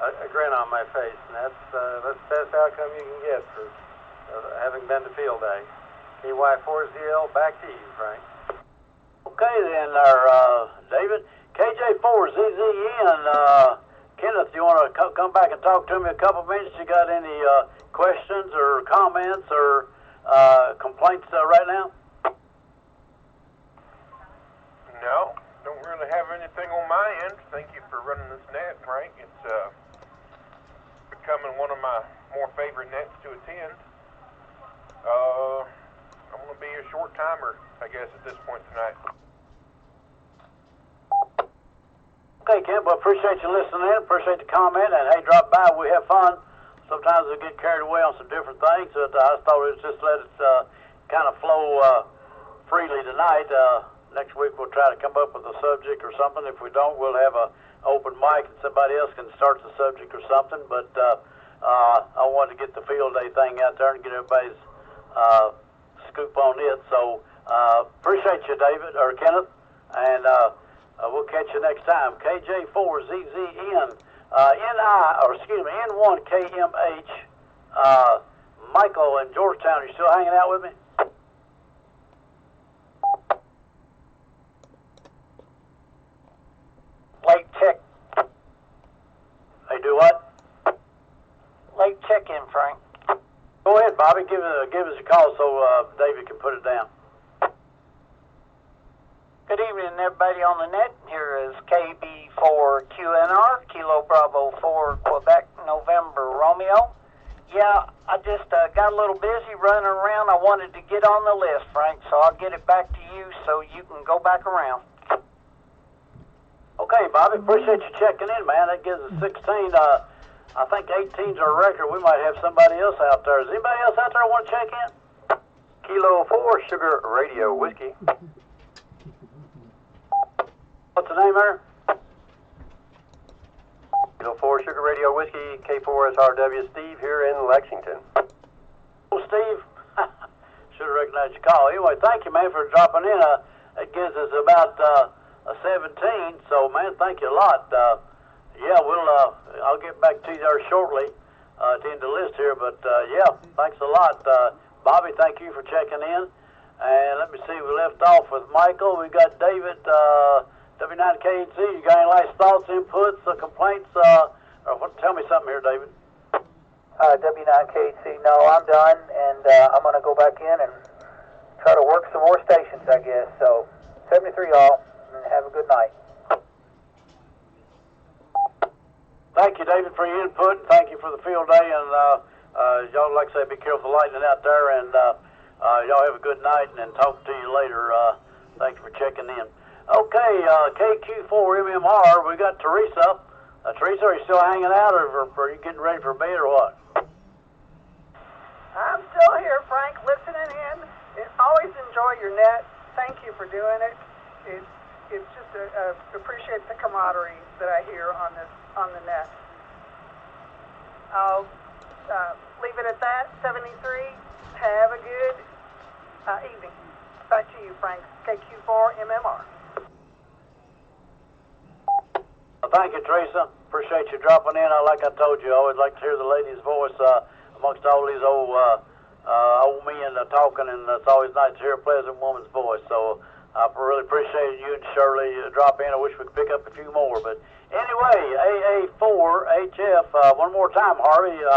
a grin on my face, and that's the best outcome you can get for having been to field day. KY4ZL, back to you, Frank. Okay then, David. KJ4ZZN, Kenneth, you want to come back and talk to me a couple minutes? You got any questions or comments or complaints right now? No, don't really have anything on my end. Thank you for running this net, Frank. It's becoming one of my more favorite nets to attend. I'm going to be a short timer, I guess, at this point tonight. Okay, Ken, well, appreciate you listening in, appreciate the comment, and hey, drop by, we have fun. Sometimes we get carried away on some different things, but I thought we'd just let it kind of flow freely tonight. Next week we'll try to come up with a subject or something. If we don't, we'll have an open mic and somebody else can start the subject or something, but I wanted to get the field day thing out there and get everybody's scoop on it. So appreciate you, David, or Kenneth, and we'll catch you next time. KJ4ZZN, N1KMH, Michael in Georgetown, are you still hanging out with me? Late check. Hey, do what? Late check-in, Frank. Go ahead, Bobby. Give us a call so David can put it down. Good evening, everybody on the net. Here is KB4QNR, Kilo Bravo 4, Quebec, November, Romeo. Yeah, I just got a little busy running around. I wanted to get on the list, Frank, so I'll get it back to you so you can go back around. Okay, Bobby, appreciate you checking in, man. That gives us 16. I think 18's our record. We might have somebody else out there. Is anybody else out there want to check in? Kilo 4 Sugar Radio Whiskey. What's the name there? Kilo 4 Sugar Radio Whiskey, K4SRW, Steve here in Lexington. Oh, Steve. Should have recognized your call. Anyway, thank you, man, for dropping in. It gives us about a 17, so, man, thank you a lot. Yeah, I'll get back to you there shortly to end the list here, but, yeah, thanks a lot. Bobby, thank you for checking in. And let me see, we left off with Michael. We got David, W9KC. You got any last thoughts, inputs, complaints? Tell me something here, David. W9KC, no, I'm done, and I'm going to go back in and try to work some more stations, I guess. So, 73 all, and have a good night. Thank you, David, for your input, and thank you for the field day. And y'all, like I say, be careful of the lightning out there, and y'all have a good night, and talk to you later. Thank you for checking in. Okay, KQ4MMR, we got Teresa. Teresa, are you still hanging out, or are you getting ready for bed, or what? I'm still here, Frank, listening in. Always enjoy your net. Thank you for doing it. It's just appreciate the camaraderie that I hear on the net. I'll leave it at that. 73. Have a good evening. Back to you, Frank. KQ4MMR. Well, thank you, Teresa. Appreciate you dropping in. Like I told you, I always like to hear the lady's voice amongst all these old men talking, and it's always nice to hear a pleasant woman's voice. So I really appreciate you and Shirley drop in. I wish we could pick up a few more. But anyway, AA4HF, one more time, Harvey. You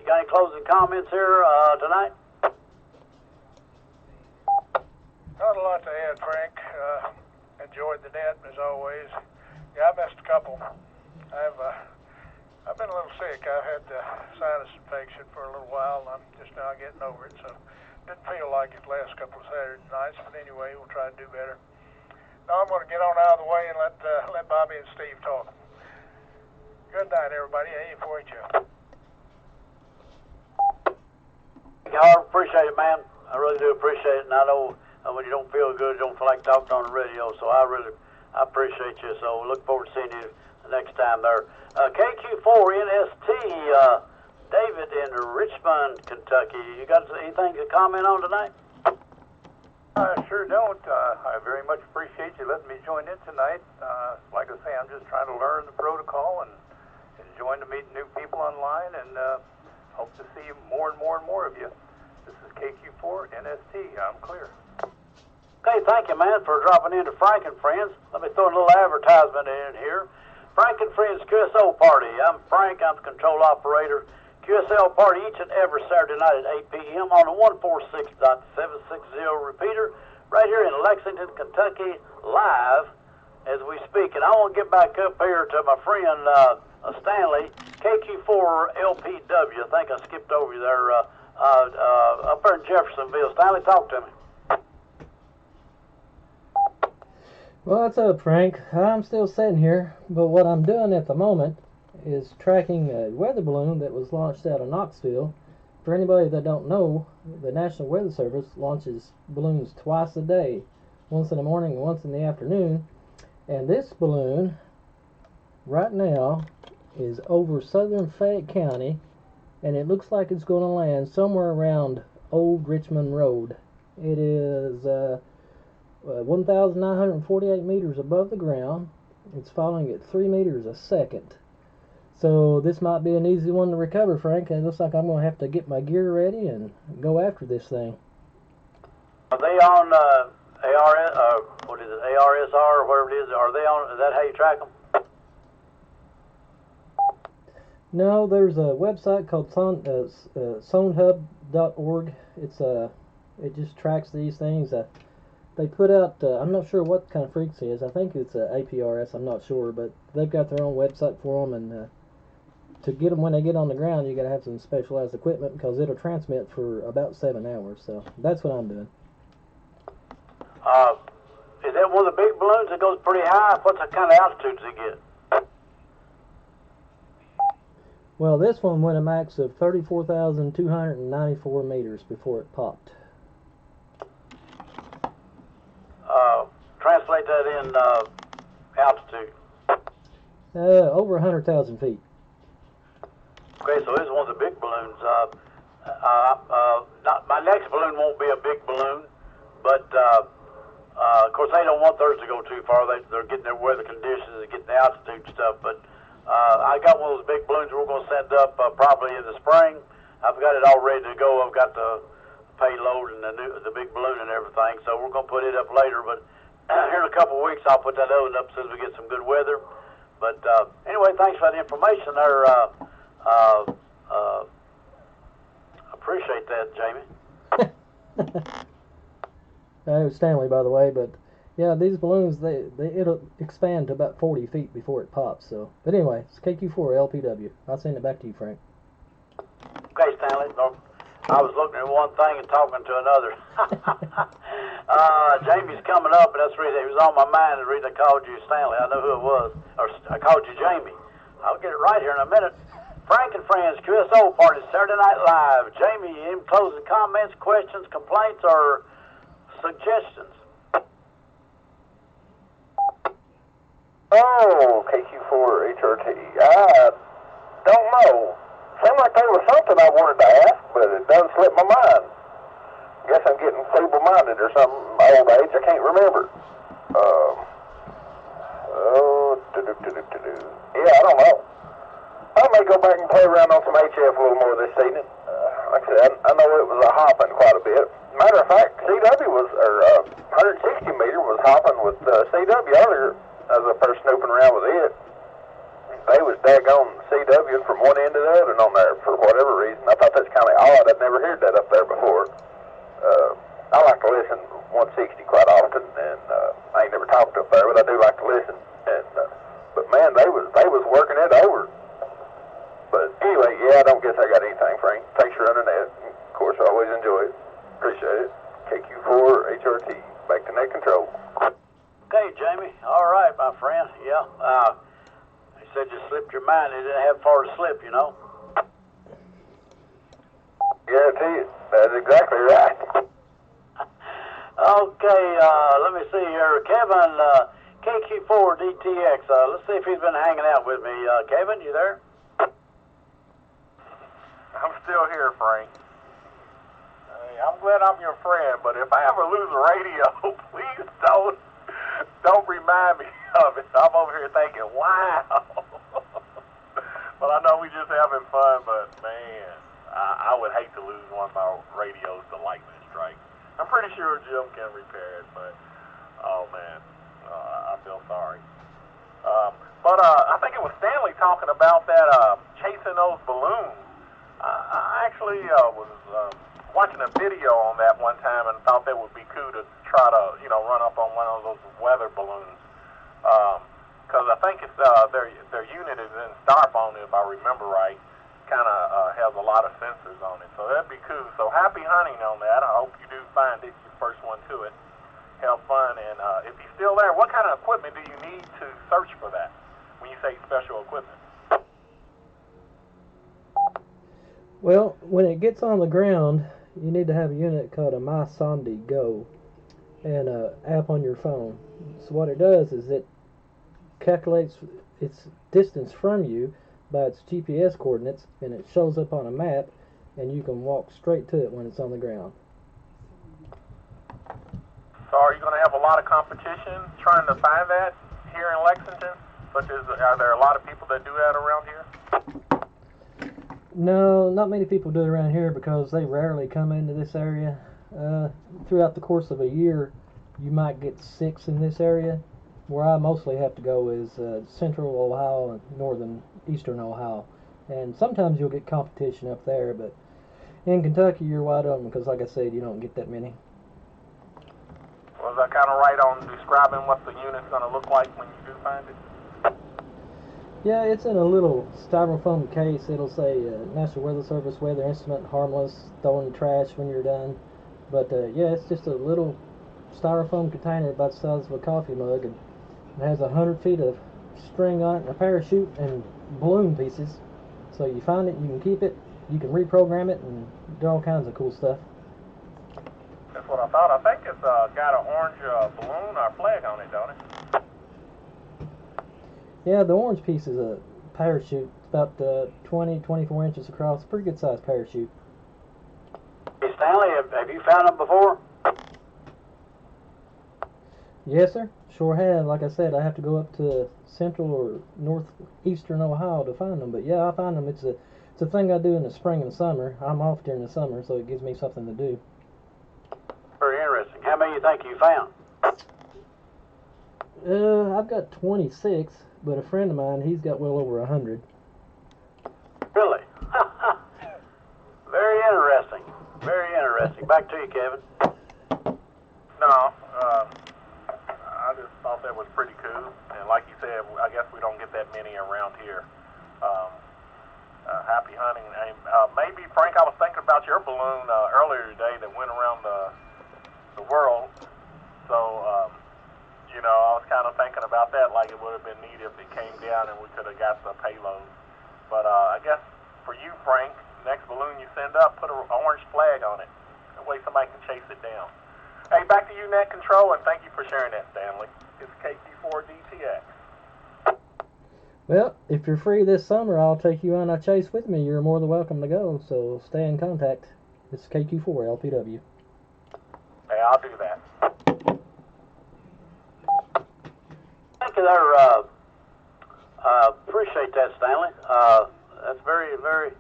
got any closing comments here tonight? Not a lot to add, Frank. Enjoyed the net as always. Yeah, I missed a couple. I've been a little sick. I've had the sinus infection for a little while, and I'm just now getting over it. So didn't feel like it last couple of Saturday nights. But anyway, we'll try to do better. Now I'm going to get on out of the way and let Bobby and Steve talk. Good night, everybody. AA4HF. I appreciate it, man. I really do appreciate it. And I know when you don't feel good, you don't feel like talking on the radio. So I appreciate you. So we look forward to seeing you the next time there. KQ4NST, David in Richmond, Kentucky. You got anything to comment on tonight? I sure don't. I very much appreciate you letting me join in tonight. Like I say, I'm just trying to learn the protocol and enjoying to meet new people online, and hope to see more and more and more of you. This is KQ4NST. I'm clear. Okay, thank you, man, for dropping into Frank and Friends. Let me throw a little advertisement in here. Frank and Friends QSO Party. I'm Frank. I'm the control operator. QSL Party each and every Saturday night at 8 p.m. on the 146.760 repeater right here in Lexington, Kentucky, live as we speak. And I want to get back up here to my friend Stanley, KQ4LPW. I think I skipped over you there up there in Jeffersonville. Stanley, talk to me. Well, what's up, Frank? I'm still sitting here, but what I'm doing at the moment is tracking a weather balloon that was launched out of Knoxville. For anybody that don't know, the National Weather Service launches balloons twice a day, once in the morning and once in the afternoon. And this balloon right now is over southern Fayette County, and it looks like it's going to land somewhere around Old Richmond Road. It is 1,948 meters above the ground. It's falling at 3 meters a second. So this might be an easy one to recover, Frank. It looks like I'm going to have to get my gear ready and go after this thing. Are they on ARS, what is it, ARSR or whatever it is? Are they on, is that how you track them? No, there's a website called sonehub.org. It just tracks these things. They put out, I'm not sure what kind of frequency it is. I think it's APRS, I'm not sure, but they've got their own website for them, and to get them when they get on the ground, you got to have some specialized equipment because it'll transmit for about 7 hours. So that's what I'm doing. Is that one of the big balloons that goes pretty high? What kind of altitude does it get? Well, this one went a max of 34,294 meters before it popped. Translate that in altitude. Over 100,000 feet. Okay, so this is one of the big balloons. My next balloon won't be a big balloon, but of course they don't want theirs to go too far. They're getting their weather conditions and getting the altitude stuff. But I got one of those big balloons we're going to send up probably in the spring. I've got it all ready to go. I've got the payload and the big balloon and everything, so we're going to put it up later. But here in a couple of weeks, I'll put that other one up as soon as we get some good weather. But anyway, thanks for the information there. Appreciate that, Jamie. It was Stanley, by the way, but yeah, these balloons, it'll expand to about 40 feet before it pops. So, but anyway, it's KQ4LPW. I'll send it back to you, Frank. Okay, Stanley. I was looking at one thing and talking to another. Jamie's coming up, and that's the reason it was on my mind. The reason I called you Stanley, I know who it was, or I called you Jamie. I'll get it right here in a minute. Frank and Friends, QSO Party, Saturday Night Live. Jamie, any closing comments, questions, complaints, or suggestions? Oh, KQ4HRT. I don't know. Seemed like there was something I wanted to ask, but it doesn't slip my mind. Guess I'm getting feeble-minded or something. My old age, I can't remember. Yeah, I don't know. I may go back and play around on some HF a little more this evening. I like I said, I know it was hopping quite a bit. Matter of fact, CW was, or 160 meter was hopping with CW earlier as a person snooping around with it. They was daggone CW from one end to the other on there for whatever reason. I thought that's kind of odd. I'd never heard that up there before. I like to listen 160 quite often, and I ain't never talked up there, but I do like to listen. And but man, they was working it over. But anyway, yeah, I don't guess I got anything, Frank. Thanks for running that. Of course, I always enjoy it. Appreciate it. KQ4 HRT, back to net control. Okay, Jamie. All right, my friend. Yeah. You said you slipped your mind. You didn't have far to slip, you know. Guarantee it. That's exactly right. Okay, let me see here. Kevin, KQ4 DTX. Let's see if he's been hanging out with me. Kevin, you there? I'm still here, Frank. Hey, I'm glad I'm your friend, but if I ever lose a radio, please don't remind me of it. I'm over here thinking, wow. But I know we just having fun, but man, I would hate to lose one of my radios to lightning strike. I'm pretty sure Jim can repair it, but oh man, I feel sorry. But I think it was Stanley talking about that chasing those balloons. I actually was watching a video on that one time and thought that would be cool to try to, run up on one of those weather balloons. Because I think it's their unit is in styrofoam, if I remember right. Kind of has a lot of sensors on it, so that'd be cool. So happy hunting on that. I hope you do find it, your first one to it. Have fun, and if he's still there, what kind of equipment do you need to search for that when you say special equipment? Well, when it gets on the ground, you need to have a unit called a My Sondi Go and an app on your phone. So what it does is it calculates its distance from you by its GPS coordinates, and it shows up on a map, and you can walk straight to it when it's on the ground. So are you going to have a lot of competition trying to find that here in Lexington? Are there a lot of people that do that around here? No, not many people do it around here because they rarely come into this area. Throughout the course of a year, you might get 6 in this area. Where I mostly have to go is central Ohio and eastern Ohio. And sometimes you'll get competition up there, but in Kentucky you're wide open because, like I said, you don't get that many. Was I kind of right on describing what the unit's going to look like when you do find it? Yeah, it's in a little styrofoam case. It'll say National Weather Service weather instrument, harmless, throw in the trash when you're done. But yeah, it's just a little styrofoam container about the size of a coffee mug, and it has 100 feet of string on it and a parachute and balloon pieces. So you find it, you can keep it, you can reprogram it, and do all kinds of cool stuff. That's what I thought. I think it's got an orange balloon or flag on it, don't it? Yeah, the orange piece is a parachute. It's about 24 inches across. Pretty good sized parachute. Hey, Stanley, have you found them before? Yes, sir. Sure have. Like I said, I have to go up to central or northeastern Ohio to find them. But yeah, I find them. It's a thing I do in the spring and summer. I'm off during the summer, so it gives me something to do. Very interesting. How many you think you found? I've got 26, but a friend of mine, he's got well over 100. Really? Very interesting. Very interesting. Back to you, Kevin. No, I just thought that was pretty cool. And like you said, I guess we don't get that many around here. Happy hunting. And, maybe, Frank, I was thinking about your balloon earlier today that went around the world. So, I was kind of thinking about that, like it would have been neat if it came down and we could have got the payload. But I guess for you, Frank, next balloon you send up, put an orange flag on it. That way somebody can chase it down. Hey, back to you, Net Control, and thank you for sharing that, Stanley. It's KQ4DTX. Well, if you're free this summer, I'll take you on a chase with me. You're more than welcome to go, so stay in contact. It's KQ4 LPW. Hey, I'll do that. Thank you there. Appreciate that, Stanley. That's very, very,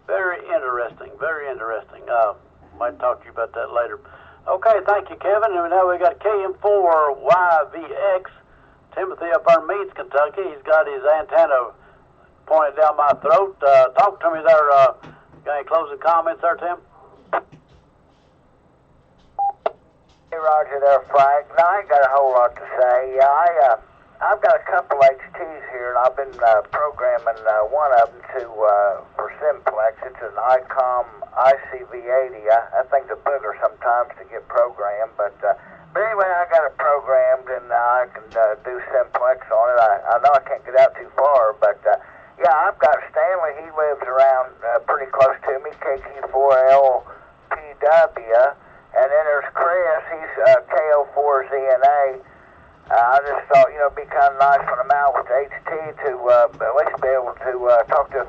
Very interesting, very interesting. Might talk to you about that later. Okay, thank you, Kevin. And now we got KM4YVX, Timothy up there in Meads, Kentucky. He's got his antenna pointed down my throat. Talk to me there. Got any closing comments there, Tim? Hey, Roger there, Frank. No, I ain't got a whole lot to say. Yeah, I've got a couple HTs here, and I've been programming one of them for simplex. It's an ICOM ICV80. I think the booger sometimes to get programmed, but anyway, I got it programmed, and I can do simplex on it. I know I can't get out too far, but yeah, I've got Stanley. He lives around pretty close to me, KQ4LPW. And then there's Chris, he's KO4ZNA. I just thought, you know, it'd be kind of nice when I'm out with HT to at least be able to talk to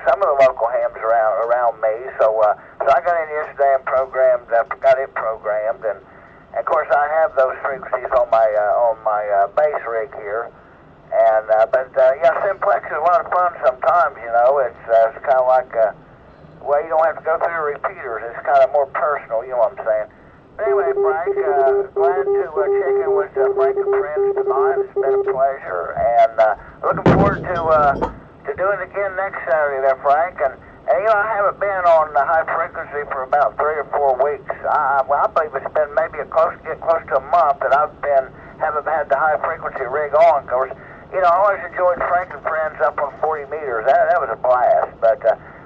some of the local hams around me. So I got in yesterday and got it programmed, and of course I have those frequencies on my base rig here. And but yeah, simplex is a lot of fun sometimes. You know, it's kind of like. Well, you don't have to go through the repeaters. It's kind of more personal, you know what I'm saying? But anyway, Frank, glad to check in with Frank and friends tonight. It's been a pleasure, and looking forward to doing it again next Saturday there, Frank. And you know, I haven't been on high frequency for about 3 or 4 weeks. I believe it's been maybe close to a month that haven't had the high frequency rig on. Of course, you know, I always enjoyed Frank and friends up on 40 meters. That was a blast, but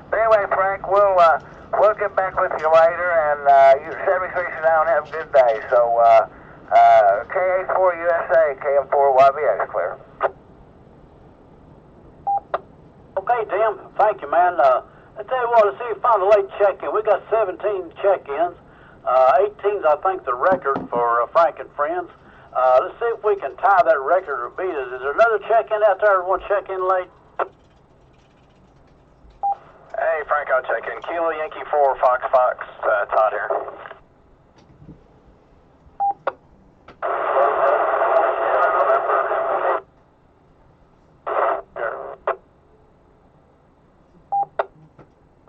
anyway, Frank, we'll get back with you later, and you set me straight down and have a good day. So, KA4USA, KM4YVX, clear. Okay, Tim, thank you, man. I tell you what, let's see if we find a late check-in. We got 17 check-ins. 18's, I think, the record for Frank and Friends. Let's see if we can tie that record or beat it. Is there another check-in out there that want to check in late? Hey, Frank, I'll check in. Kilo Yankee 4, Fox, Todd here.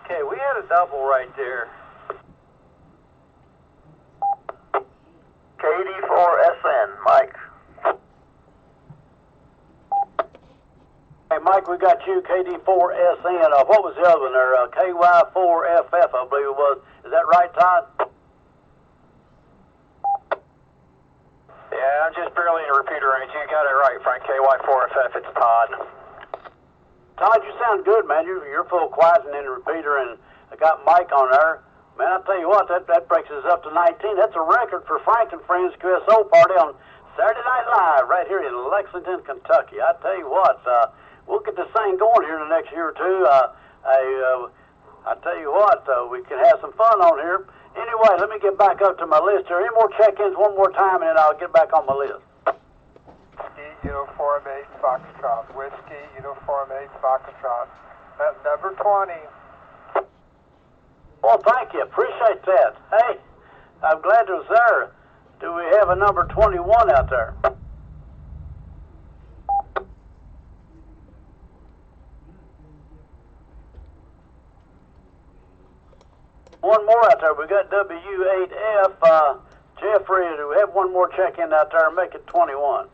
Okay, we had a double right there. KD4SN, Mike. Hey, Mike, we got you, KD4SN. What was the other one there? KY4FF, I believe it was. Is that right, Todd? Yeah, I'm just barely in repeater range. You got it right, Frank. KY4FF, it's Todd. Todd, you sound good, man. You're full quiet and in the repeater, and I got Mike on there. Man, I tell you what, that breaks us up to 19. That's a record for Frank and Friends QSO party on Saturday Night Live right here in Lexington, Kentucky. I tell you what, we'll get this thing going here in the next year or two. I tell you what, we can have some fun on here. Anyway, let me get back up to my list here. Any more check-ins one more time, and then I'll get back on my list. Whiskey, Uniform 8, Foxtrot. Whiskey, Uniform 8, Foxtrot. Number 20. Well, thank you. Appreciate that. Hey, I'm glad it was there. Do we have a number 21 out there? One more out there. We got W8F. Jeffrey, do we have one more check-in out there? Make it 21.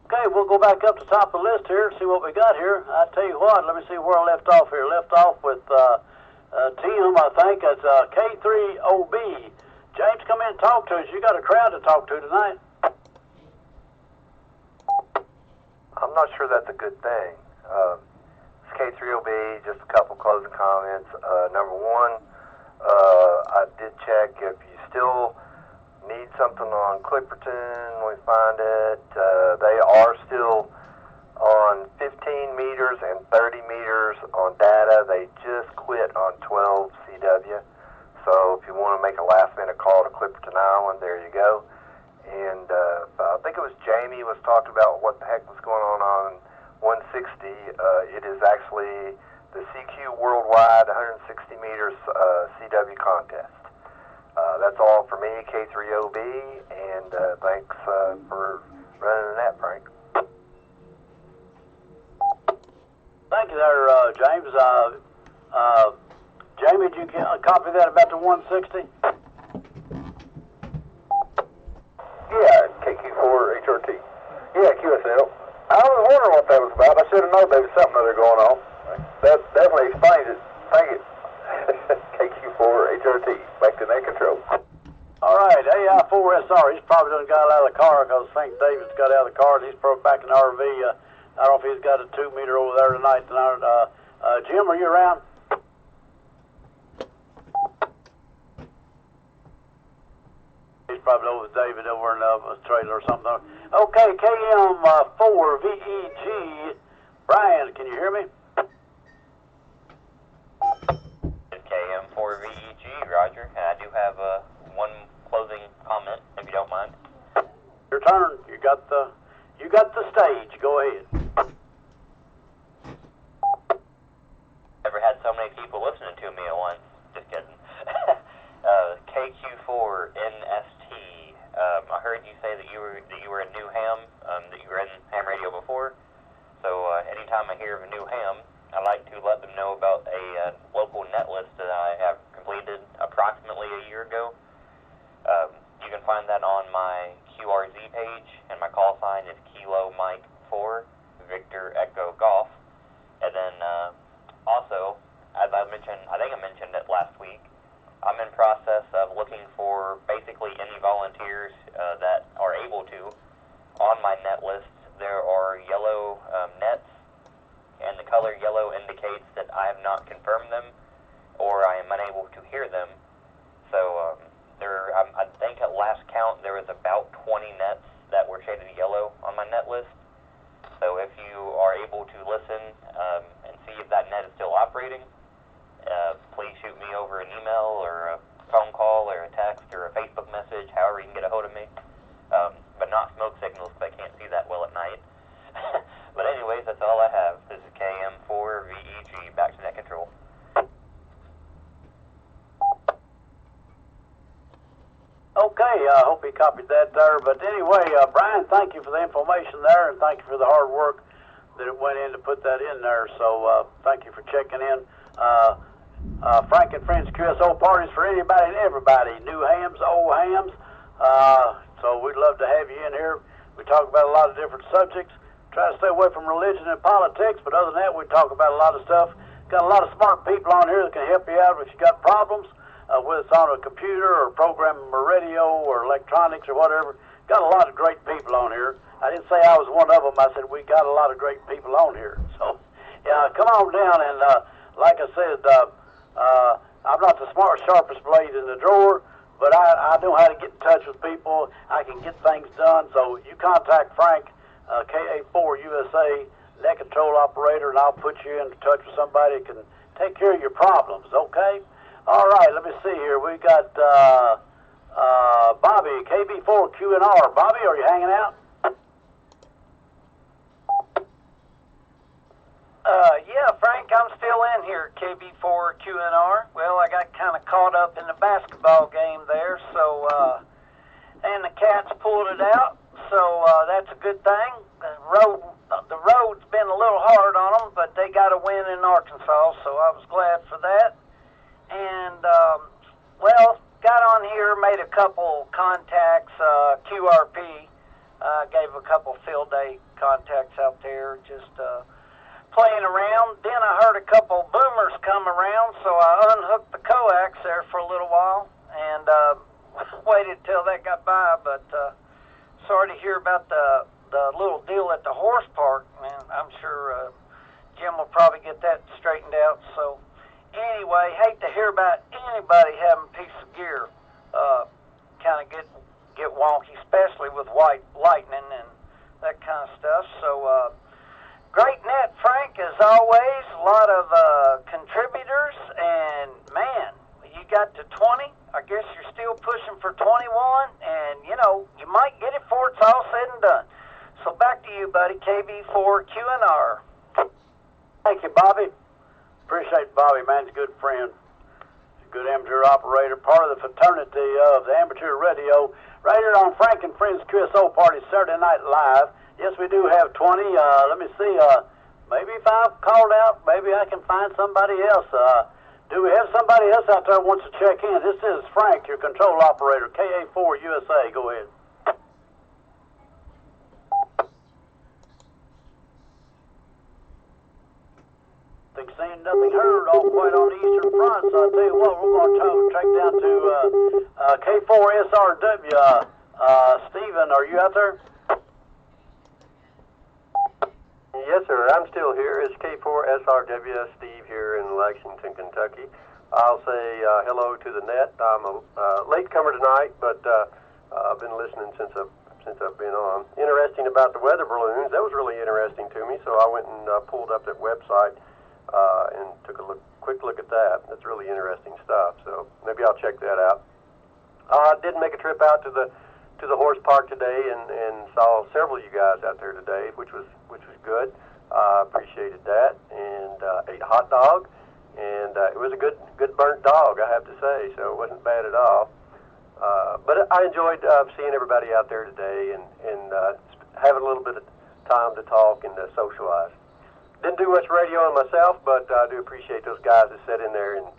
Okay, we'll go back up to the top of the list here, see what we got here. I tell you what, let me see where I left off here. Left off with Tim, I think. It's K3OB. James, come in and talk to us. You got a crowd to talk to tonight. I'm not sure that's a good thing. It's K3OB, just a couple closing comments. Number one, I did check if you still need something on Clipperton, we find it. They are still on 15 meters and 30 meters on data. They just quit on 12 CW. So if you want to make a last minute call to Clipperton Island, there you go. And I think it was Jamie was talking about what the heck was going on 160. It is actually the CQ Worldwide 160 meters CW contest. That's all for me, K3OB, and thanks for running the net, Frank. you there, James. Jamie, did you get a copy of that about the 160? Yeah, KQ4 HRT. Yeah, QSL. I was wondering what that was about. I should have known there was something other going on. That definitely explains it. Thank you. KQ4 HRT. Back to net control. All right, AI4SR. He's probably done got out of the car because I think David's got out of the car and he's probably back in the RV. I don't know if he's got a 2-meter over there tonight. Jim, are you around? He's probably over with David over in a trailer or something. Okay, KM4VEG. Brian, can you hear me? KM4VEG, Roger. And I do have one closing comment, if you don't mind. Your turn. You got the stage. Go ahead. Never had so many people listening to me at once. Just kidding. KQ4NST. I heard you say that you were in New Ham, that you were in ham radio before. So anytime I hear of a new ham, I like to let them know about a local net list that I have completed approximately a year ago. You can find that on my QRZ page, and my call sign is Kilo Mike 4 Victor Echo Golf. And then also, as I mentioned, I think I mentioned it last week, I'm in process of looking for basically any volunteers that are able to. On my net list, there are yellow nets, and the color yellow indicates that I have not confirmed them, or I am unable to hear them. So I think at last count there was about 20 nets that were shaded yellow on my net list. So if you are able to listen and see if that net is still operating, please shoot me over an email or a phone call or a text or a Facebook message, however you can get a hold of me. But not smoke signals because I can't see that well at night. But anyways, that's all I have. This is KM4VEG, back to net control. Okay, I hope he copied that there. But anyway, Brian, thank you for the information there, and thank you for the hard work that it went in to put that in there. So thank you for checking in. Frank and Friends QSO parties for anybody and everybody, new hams, old hams. So we'd love to have you in here. We talk about a lot of different subjects. Try to stay away from religion and politics, but other than that, we talk about a lot of stuff. Got a lot of smart people on here that can help you out if you got problems. Whether it's on a computer or programming or radio or electronics or whatever. Got a lot of great people on here. I didn't say I was one of them. I said we got a lot of great people on here. So, yeah, come on down and, like I said, I'm not the sharpest blade in the drawer, but I know how to get in touch with people. I can get things done. So you contact Frank, KA4 USA, net control operator, and I'll put you in touch with somebody that can take care of your problems, okay? All right, let me see here. We got Bobby, KB4QNR. Bobby, are you hanging out? Yeah, Frank, I'm still in here, KB4QNR. Well, I got kind of caught up in the basketball game there, so, and the Cats pulled it out, so that's a good thing. The road's been a little hard on them, but they got a win in Arkansas, so I was glad for that. And, well, got on here, made a couple contacts, QRP, gave a couple field day contacts out there, just playing around. Then I heard a couple boomers come around, so I unhooked the coax there for a little while and waited till that got by. But sorry to hear about the little deal at the horse park, man. I'm sure Jim will probably get that straightened out. So anyway, hate to hear about anybody having a piece of gear kind of get wonky, especially with white lightning and that kind of stuff. So great net, Frank, as always. A lot of contributors, and man, you got to 20. I guess you're still pushing for 21, and you know you might get it before it's all said and done. So back to you, buddy. KB4QNR. Thank you, Bobby. Appreciate Bobby, man. He's a good friend. He's a good amateur operator, part of the fraternity of the amateur radio, right here on Frank and Friends QSO Party Saturday Night Live. Yes, we do have 20. Let me see. maybe if I've called out, maybe I can find somebody else. Do we have somebody else out there who wants to check in? This is Frank, your control operator, KA4 USA. Go ahead. Nothing seen, nothing heard, all quite on the eastern front. So I'll tell you what, we're going to track down to K4SRW. Stephen, are you out there? Yes, sir. I'm still here. It's K4SRW, Steve here in Lexington, Kentucky. I'll say hello to the net. I'm a latecomer tonight, but I've been listening since I've been on. Interesting about the weather balloons. That was really interesting to me, so I went and pulled up that website and took a quick look at that. That's really interesting stuff, so maybe I'll check that out. I did make a trip out to the horse park today and saw several of you guys out there today, which was good. Appreciated that, and ate a hot dog, and it was a good burnt dog, I have to say, so it wasn't bad at all. But I enjoyed seeing everybody out there today and having a little bit of time to talk and socialize. Didn't do much radioing myself, but I do appreciate those guys that sit in there and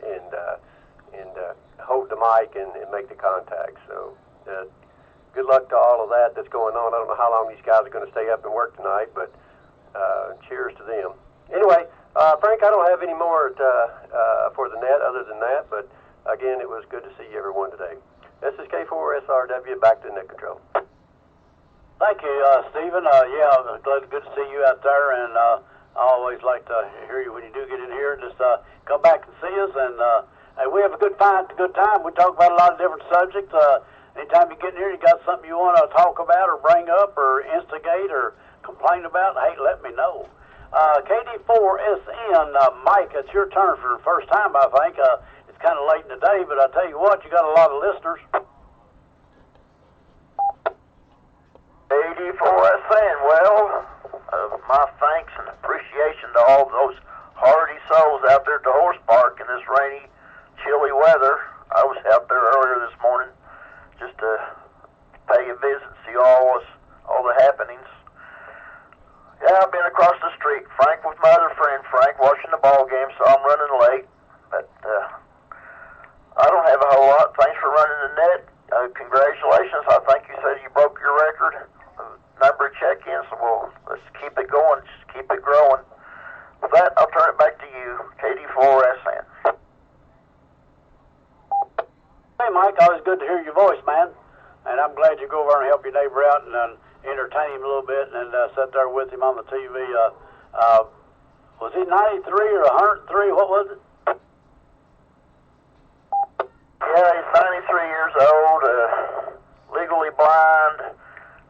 hold the mic and make the contact. So good luck to all of that's going on. I don't know how long these guys are going to stay up and work tonight, but cheers to them. Anyway, Frank, I don't have any more for the net other than that, but again, it was good to see everyone today. This is K4SRW, back to net control. Thank you, Stephen. Yeah, good to see you out there, and I always like to hear you when you do get in here. Just come back and see us, and hey, we have a good time. We talk about a lot of different subjects. Anytime you get in here, you got something you want to talk about or bring up or instigate or complain about, hey, let me know. KD4SN, Mike, it's your turn for the first time, I think. It's kind of late in the day, but I tell you what, you got a lot of listeners. KD4SN, well, my thanks and appreciation to all those hardy souls out there at the horse park in this rainy, chilly weather. I was out there earlier this morning just to pay a visit and see all the happenings. Yeah, I've been across the street, Frank, with my other friend Frank, watching the ball game, so I'm running late. But I don't have a whole lot. Thanks for running the net. Congratulations. I think you said you broke your record. Number of check-ins, so let's keep it going. Just keep it growing. With that, I'll turn it back to you, KD4SN. Hey, Mike, always good to hear your voice, man. And I'm glad you go over and help your neighbor out and entertain him a little bit and sit there with him on the TV. Was he 93 or 103? What was it? Yeah, he's 93 years old, legally blind.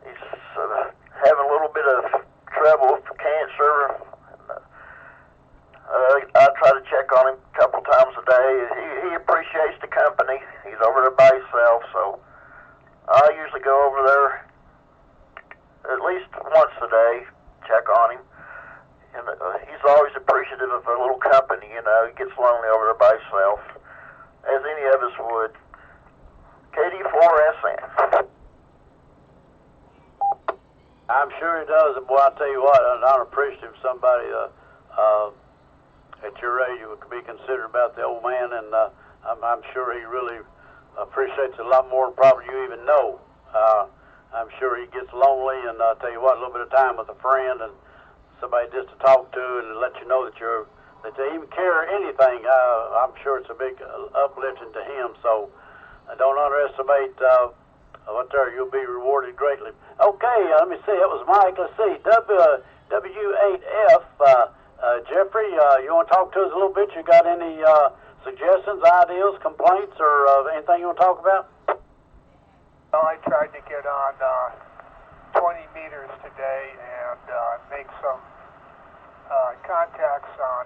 He's having a little bit of trouble with cancer. I try to check on him a couple times a day. He appreciates the company. He's over there by himself, so I usually go over there at least once a day, check on him. And he's always appreciative of a little company, you know. He gets lonely over there by himself, as any of us would. KD4SN. I'm sure he does, and boy, I tell you what, I'm appreciative of somebody at your age who could be considered about the old man, and I'm sure he really appreciates a lot more than probably you even know. I'm sure he gets lonely, and I'll tell you what, a little bit of time with a friend and somebody just to talk to and let you know that they even care anything. I'm sure it's a big uplifting to him, so don't underestimate what there. You'll be rewarded greatly. Okay, let me see. It was Mike. Let's see. W8F. Jeffrey, you want to talk to us a little bit? You got any suggestions, ideas, complaints, or anything you want to talk about? Well, I tried to get on 20 meters today and make some contacts on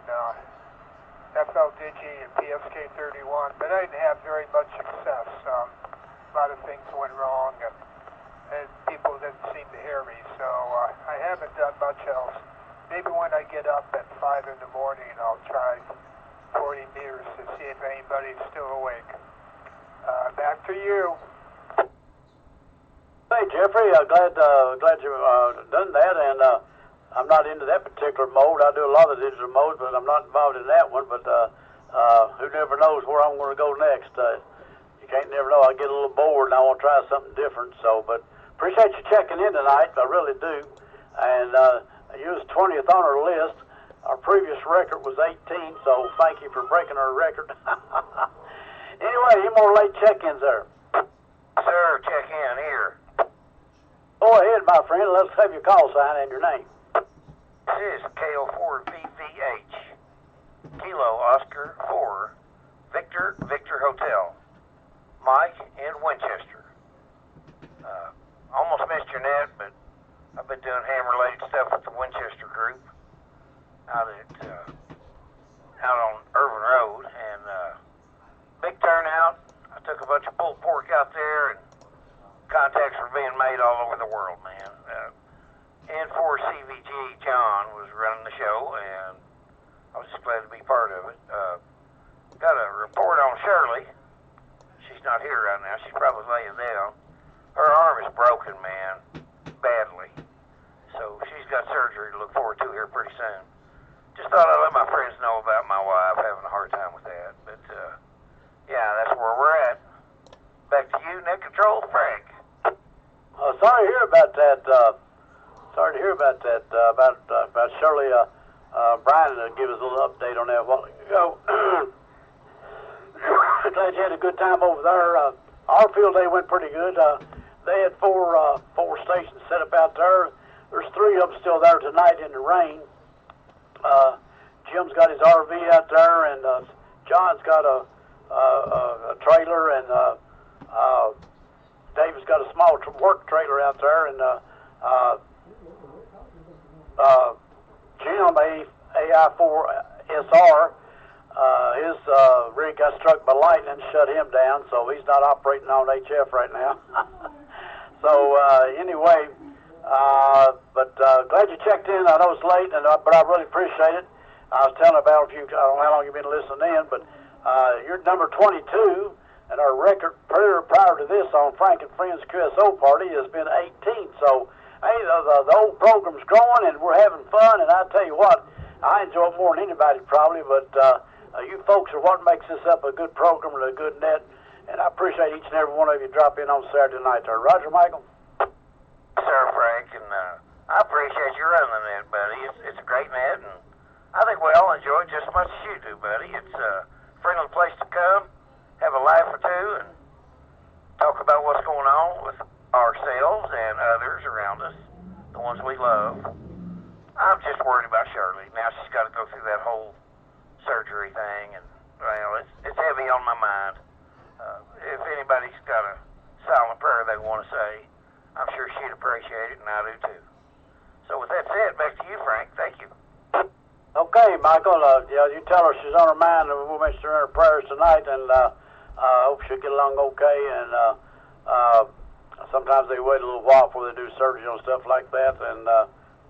FL-Digi and PSK-31, but I didn't have very much success. A lot of things went wrong, and people didn't seem to hear me, so I haven't done much else. Maybe when I get up at 5 in the morning, I'll try 40 meters to see if anybody's still awake. Back to you. Hey, Jeffrey, glad you've done that, and I'm not not into that particular mode. I do a lot of the digital modes, but I'm not involved in that one. But who never knows where I'm going to go next? You can't never know. I get a little bored and I want to try something different. So, but appreciate you checking in tonight. I really do. And you was 20th on our list. Our previous record was 18, so thank you for breaking our record. Anyway, any more late check-ins there? Sir, check in here. Go ahead, my friend. Let's have your call sign and your name. This is KO4VVH. Kilo Oscar 4. Victor Hotel. Mike in Winchester. Almost missed your net, but I've been doing ham-related stuff with the Winchester group out on Irvin Road, and big turnout. I took a bunch of pulled pork out there, and contacts were being made all over the world, man. N4CVG John was running the show, and I was just glad to be part of it. Got a report on Shirley. She's not here right now. She's probably laying down. Her arm is broken, man, badly. So she's got surgery to look forward to here pretty soon. Just thought I'd let my friends know about my wife having a hard time with that. But, yeah, that's where we're at. Back to you, Net Control, Frank. Sorry to hear about that. About Shirley. Brian gave us a little update on that a while ago. Glad you had a good time over there. Our field day went pretty good. They had four stations set up out there. There's 3 of them still there tonight in the rain. Jim's got his RV out there, and John's got a trailer, and David's got a small work trailer out there, and Jim, AI4SR, his rig got struck by lightning and shut him down, so he's not operating on HF right now. So anyway, but glad you checked in. I know it's late, but I really appreciate it. I was telling about I don't know how long you've been listening in, but you're number 22, and our record prior to this on Frank and Friends QSO party has been 18. So, hey, the old program's growing, and we're having fun. And I tell you what, I enjoy it more than anybody probably, but you folks are what makes this up a good program and a good net. And I appreciate each and every one of you drop in on Saturday night there. Roger, Michael? Sir, Frank, and I appreciate you running the net, buddy. It's a great net, and I think we all enjoy it just as much as you do, buddy. It's a friendly place to come, have a laugh or two, and talk about what's going on with ourselves and others around us, the ones we love. I'm just worried about Shirley. Now she's got to go through that whole surgery thing, and, well, it's heavy on my mind. If anybody's got a silent prayer they want to say, I'm sure she'd appreciate it, and I do too. So with that said, back to you, Frank. Thank you. Okay, Michael. Yeah, you tell her she's on her mind, and we'll mention her in her prayers tonight, and I hope she'll get along okay. And sometimes they wait a little while before they do surgery on stuff like that, and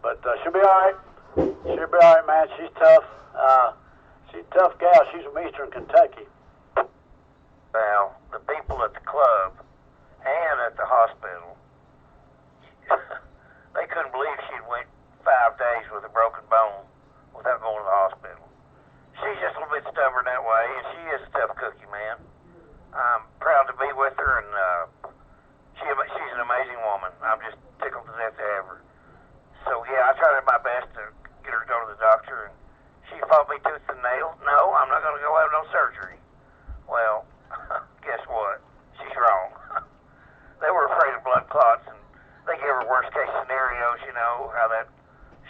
but she'll be all right. She'll be all right, man. She's tough. She's a tough gal. She's from Eastern Kentucky. Well, the people at the club and at the hospital, they couldn't believe she'd went 5 days with a broken bone without going to the hospital. She's just a little bit stubborn that way, and she is a tough cookie, man. I'm proud to be with her, and she's an amazing woman. I'm just tickled to death to have her. So, yeah, I tried my best to get her to go to the doctor, and she fought me tooth and nail. No, I'm not going to go have no surgery. Well, guess what? She's wrong. They were afraid of blood clots, and they gave her worst case scenarios, you know, how that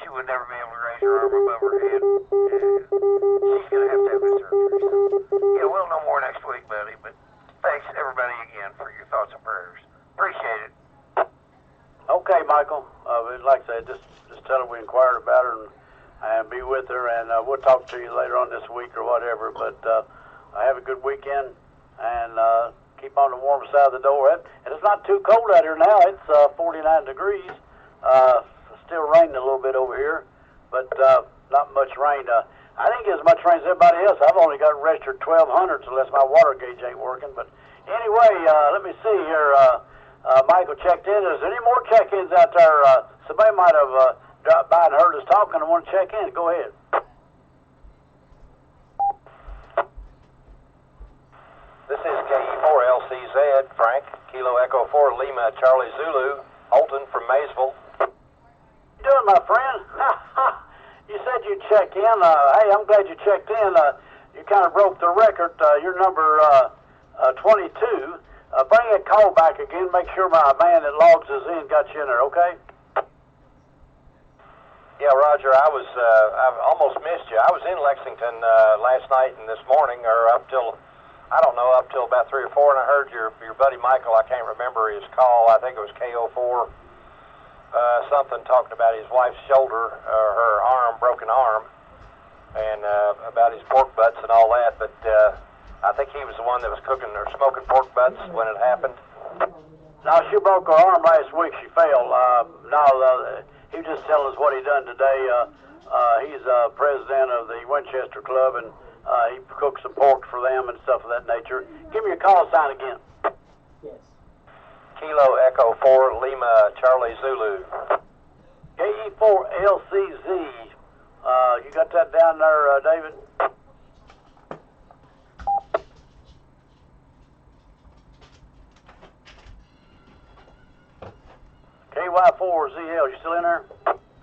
she would never be able to raise her arm above her head. She's going to have this surgery. So, yeah, we'll know more next week, buddy, but thanks, everybody, again, for your thoughts and prayers. Appreciate it. Okay, Michael. Like I said, just tell her we inquired about her and be with her, and we'll talk to you later on this week or whatever. But have a good weekend, and keep on the warm side of the door. And it's not too cold out here now. It's 49 degrees. Still raining a little bit over here, but not much rain. I didn't get as much rain as everybody else. I've only got registered 1,200 unless my water gauge ain't working. But anyway, let me see here. Michael checked in. Is there any more check-ins out there? Somebody might have dropped by and heard us talking and want to check in. Go ahead. This is KE4LCZ, Frank, Kilo Echo 4 Lima Charlie Zulu, Alton from Maysville. How you doing, my friend? You said you'd check in. Hey, I'm glad you checked in. You kind of broke the record. You're number 22. Bring that call back again. Make sure my man that logs us in got you in there, okay? Yeah, Roger, I almost missed you. I was in Lexington last night and this morning, or up till about 3 or 4, and I heard your buddy Michael, I can't remember his call, I think it was KO4, something talking about his wife's shoulder, her arm, broken arm, and about his pork butts and all that, but I think he was the one that was cooking or smoking pork butts when it happened. No, she broke her arm last week. She fell. He was just telling us what he done today. He's president of the Winchester Club, and he cooks some pork for them and stuff of that nature. Give me your call sign again. Yes. Kilo Echo 4 Lima Charlie Zulu. KE4LCZ. You got that down there, David? KY4ZL. You still in there?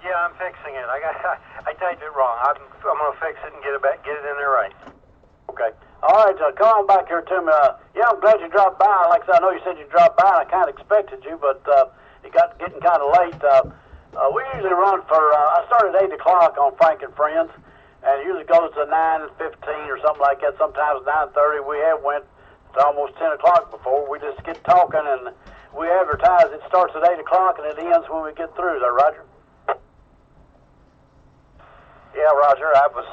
Yeah, I'm fixing it. I typed it wrong. I'm gonna fix it and get it in there right. Okay. All right, come on back here to me. Yeah, I'm glad you dropped by. Like I said, I know you said you dropped by, and I kind of expected you, but it got getting kind of late. We usually run for, I started at 8 o'clock on Frank and Friends, and it usually goes to 9:15 or something like that, sometimes 9:30. We have went to almost 10 o'clock before. We just get talking, and we advertise it starts at 8 o'clock, and it ends when we get through there, Roger. Yeah, Roger, I was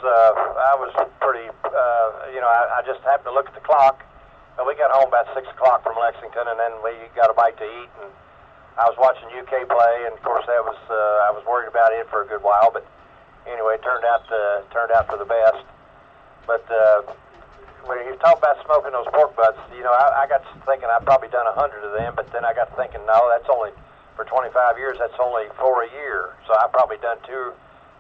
pretty, I just happened to look at the clock, and we got home about 6 o'clock from Lexington, and then we got a bite to eat, and I was watching UK play, and of course that was, I was worried about it for a good while, but anyway, it turned out for the best. But when you talk about smoking those pork butts, I got to thinking I've probably done 100 of them, but then I got to thinking, no, that's only, for 25 years, that's only 4 a year, so I've probably done 200,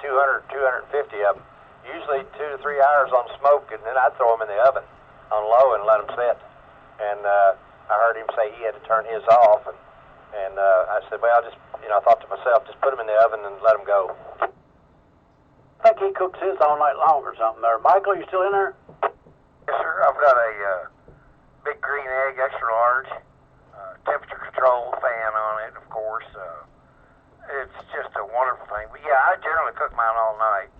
250 of them. Usually 2 to 3 hours on smoke, and then I'd throw them in the oven on low and let them sit. And I heard him say he had to turn his off, and I said, well, I thought to myself, just put them in the oven and let them go. I think he cooks his all night long or something there. Michael, you still in there? Yes, sir. I've got a big green egg, extra large, temperature control fan on it, of course. It's just a wonderful thing. But yeah, I generally cook mine all night,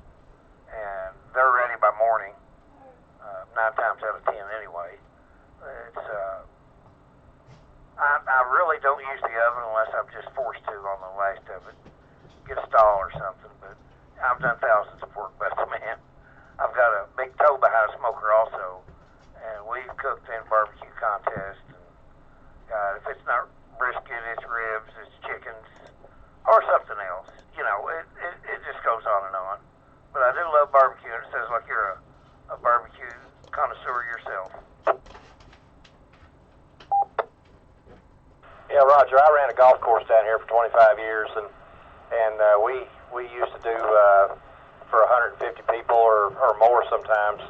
and they're ready by morning. 9 times out of 10 anyway. It's I really don't use the oven unless I'm just forced to on the last of it. Get a stall or something, but I've done thousands of pork butts, man. I've got a big toe behind smoker also, and we've cooked in barbecue contests. And if it's not brisket, it's ribs, it's chickens, or something else. It just goes on and on. But I do love barbecue, and it sounds like you're a barbecue connoisseur yourself. Yeah, Roger, I ran a golf course down here for 25 years, and we used to do for 150 people or more sometimes.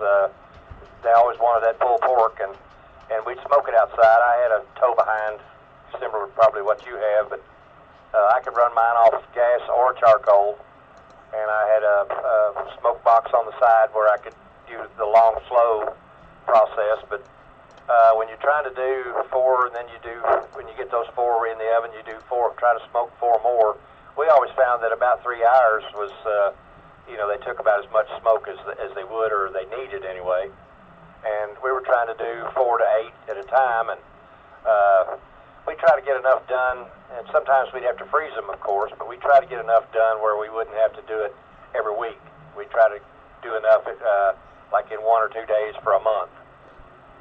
They always wanted that pulled pork, and we'd smoke it outside. I had a toe behind, similar to probably what you have, but I could run mine off gas or charcoal, and I had a smoke box on the side where I could do the long, slow process. But when you're trying to do 4, and then when you get those 4 in the oven, you do 4, try to smoke 4 more. We always found that about 3 hours was, they took about as much smoke as they would, or they needed anyway. And we were trying to do 4 to 8 at a time, and we try to get enough done, and sometimes we'd have to freeze them, of course, but we try to get enough done where we wouldn't have to do it every week. We try to do enough like in 1 or 2 days for a month.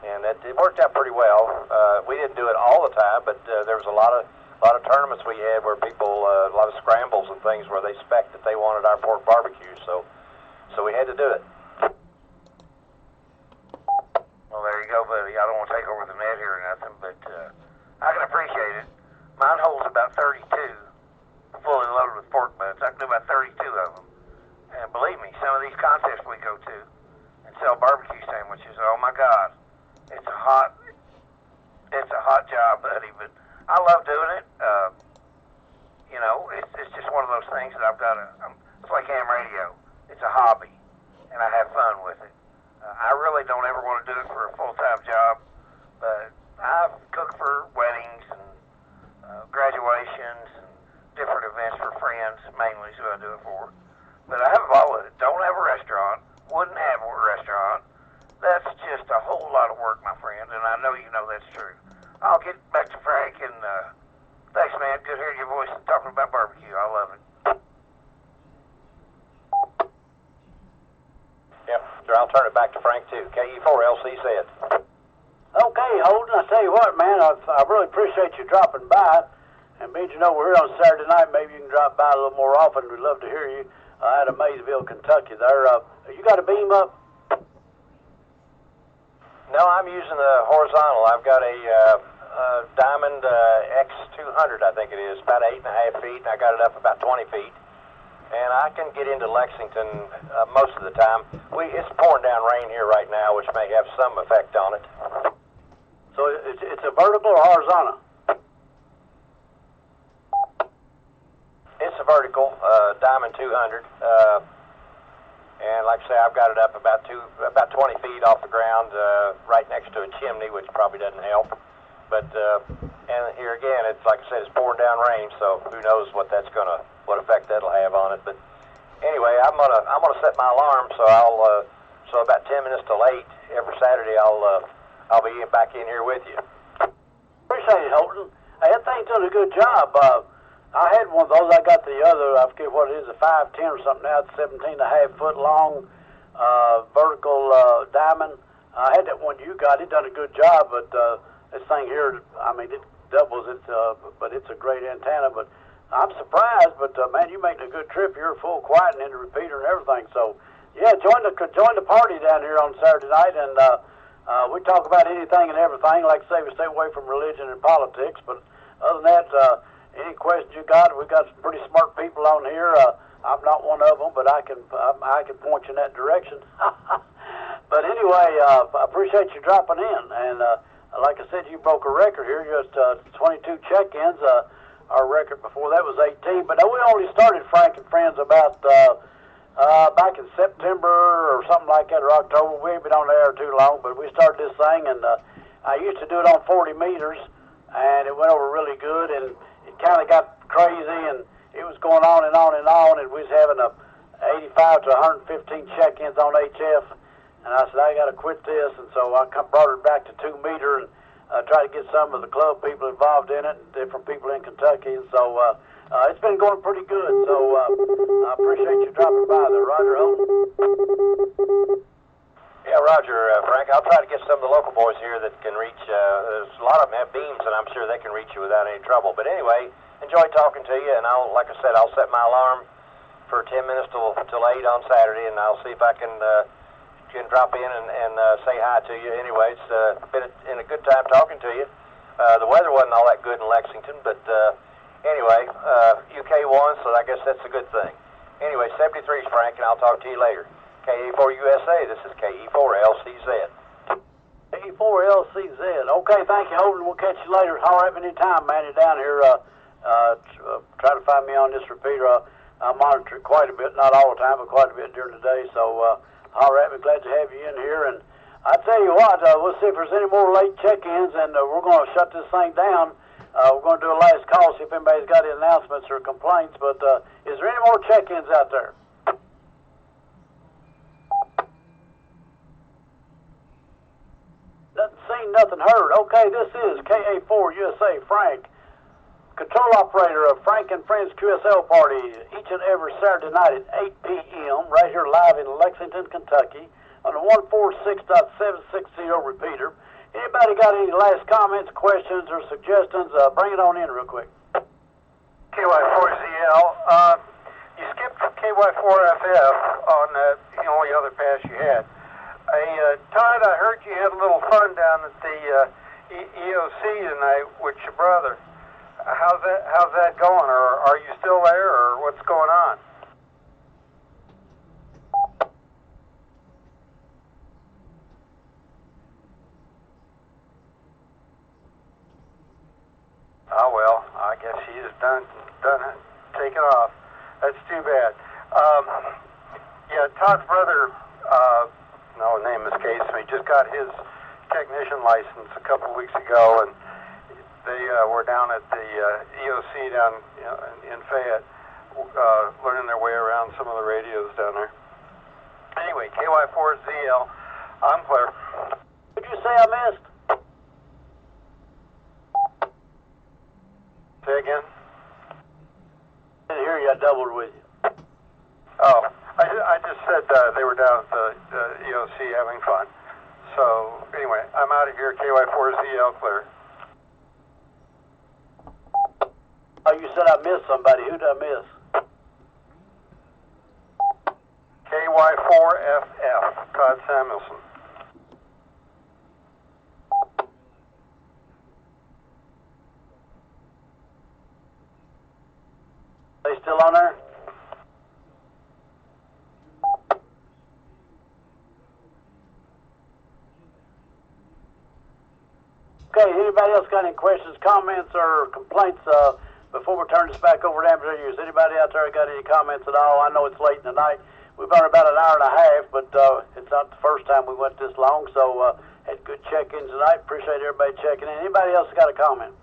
And it worked out pretty well. We didn't do it all the time, but there was a lot of tournaments we had where people, a lot of scrambles and things where they spec'd that they wanted our pork barbecue, so we had to do it. Well, there you go, buddy. I don't want to take over the net here or nothing, but I can appreciate it. Mine holds about 32 fully loaded with pork butts. I can do about 32 of them. And believe me, some of these contests we go to and sell barbecue sandwiches, oh my God, it's a hot job, buddy, but I love doing it. You know, it's just one of those things that I've got it's like ham radio. It's a hobby, and I have fun with it. I really don't ever want to do it for a full-time job, but I've cooked for weddings and graduations and different events for friends, mainly is who I do it for. But I have followed it. Don't have a restaurant. Wouldn't have a restaurant. That's just a whole lot of work, my friend, and I know you know that's true. I'll get back to Frank, and thanks, man. Good hearing your voice and talking about barbecue. I love it. Yep, sure, I'll turn it back to Frank, too. KE4LCZ. Okay, Holden, I tell you what, man, I really appreciate you dropping by. And being you know we're here on Saturday night, maybe you can drop by a little more often. We'd love to hear you out of Maysville, Kentucky there. You got a beam up? No, I'm using a horizontal. I've got a Diamond X200, I think it is, about 8.5 feet, and I got it up about 20 feet. And I can get into Lexington most of the time. It's pouring down rain here right now, which may have some effect on it. So it's a vertical or horizontal? It's a vertical, Diamond 200. And like I say, I've got it up about 20 feet off the ground, right next to a chimney, which probably doesn't help. But and here again, it's like I said, it's pouring down rain, so who knows what effect that'll have on it. But anyway, I'm gonna set my alarm, so so about 10 minutes till 8 every Saturday, I'll be back in here with you. Appreciate it, Holden. Hey, that thing's doing a good job. I had one of those. I got the other, I forget what it is, a 510 or something now. It's 17.5 foot long, vertical diamond. I had that one you got. It done a good job, but this thing here, I mean, it doubles it, but it's a great antenna. But I'm surprised, but man, you're making a good trip. You're full quiet and in the repeater and everything. So, yeah, join the party down here on Saturday night, and we talk about anything and everything. Like I say, we stay away from religion and politics, but other than that, any questions you got? We've got some pretty smart people on here. I'm not one of them, but I can point you in that direction. But anyway, I appreciate you dropping in. And like I said, you broke a record here. Just 22 check-ins. Our record before that was 18. But we only started Frank and Friends about back in September or something like that, or October. We ain't been on the air too long, but we started this thing, and I used to do it on 40 meters, and it went over really good, and it kind of got crazy, and it was going on and on and on, and we was having 85 to 115 check-ins on HF, and I said, I got to quit this, and so I brought it back to 2 meter and tried to get some of the club people involved in it, and different people in Kentucky, and so it's been going pretty good, so I appreciate you dropping by there. Roger, Holden? Yeah, Roger, Frank. I'll try to get some of the local boys here that can reach. There's a lot of them have beams, and I'm sure they can reach you without any trouble. But anyway, enjoy talking to you, and like I said, I'll set my alarm for 10 minutes till 8 on Saturday, and I'll see if I can drop in and say hi to you. Anyway, it's been a good time talking to you. The weather wasn't all that good in Lexington, but anyway, UK won, so I guess that's a good thing. Anyway, 73's Frank, and I'll talk to you later. KE4USA, this is KE4LCZ. KE4LCZ. Okay, thank you, Holden. We'll catch you later. Holler at me anytime, man. You're down here. Try to find me on this repeater. I monitor it quite a bit, not all the time, but quite a bit during the day. So holler at me. Glad to have you in here. And I tell you what, we'll see if there's any more late check-ins, and we're going to shut this thing down. We're going to do a last call, see if anybody's got any announcements or complaints. But is there any more check-ins out there? Nothing seen, nothing heard. Okay, this is KA4USA Frank, control operator of Frank and Friends QSL party each and every Saturday night at 8 p.m. right here live in Lexington, Kentucky on the 146.760 repeater. Anybody got any last comments, questions, or suggestions? Bring it on in real quick. KY4ZL. You skipped KY4FF on the only other pass you had. Todd, I heard you had a little fun down at the EOC tonight with your brother. How's that going? Or are you still there, or what's going on? Oh well, I guess he's done it, taken off. That's too bad. Yeah, Todd's brother, no, name escapes me, just got his technician license a couple of weeks ago, and they were down at the EOC down in Fayette, learning their way around some of the radios down there. Anyway, KY4ZL, I'm clear. What did you say I missed? Say again? I didn't hear you, I doubled with you. Oh, I just said they were down at the EOC having fun. So, anyway, I'm out of here, KY4ZL clear. Oh, you said I missed somebody. Who did I miss? KY4FF, Todd Samuelson. They still on there? Okay, anybody else got any questions, comments, or complaints before we turn this back over to amateur use? Anybody out there got any comments at all? I know it's late in the night. We've been about an hour and a half, but it's not the first time we went this long, so had good check-ins tonight. Appreciate everybody checking in. Anybody else got a comment?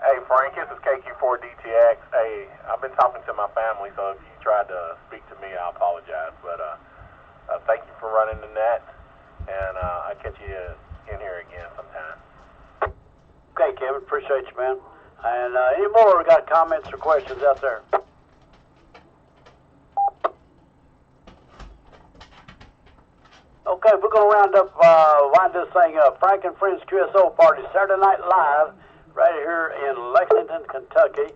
Hey, Frank, this is KQ4DTX. Hey, I've been talking to my family, so if you tried to speak to me, I apologize. But thank you for running the net, and I'll catch you in here again sometime. Okay, Kevin, appreciate you, man. And any more got comments or questions out there? Okay, we're going to round up, wind this thing up. Frank and Friends QSO Party, Saturday Night Live, right here in Lexington, Kentucky.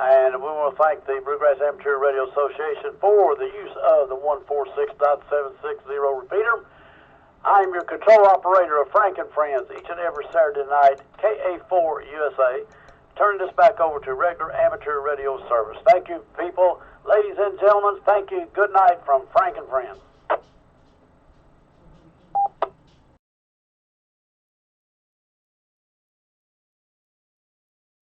And we want to thank the Bluegrass Amateur Radio Association for the use of the 146.760 repeater. I'm your control operator of Frank and Friends each and every Saturday night, KA4 USA. Turning this back over to regular amateur radio service. Thank you, people. Ladies and gentlemen, thank you. Good night from Frank and Friends.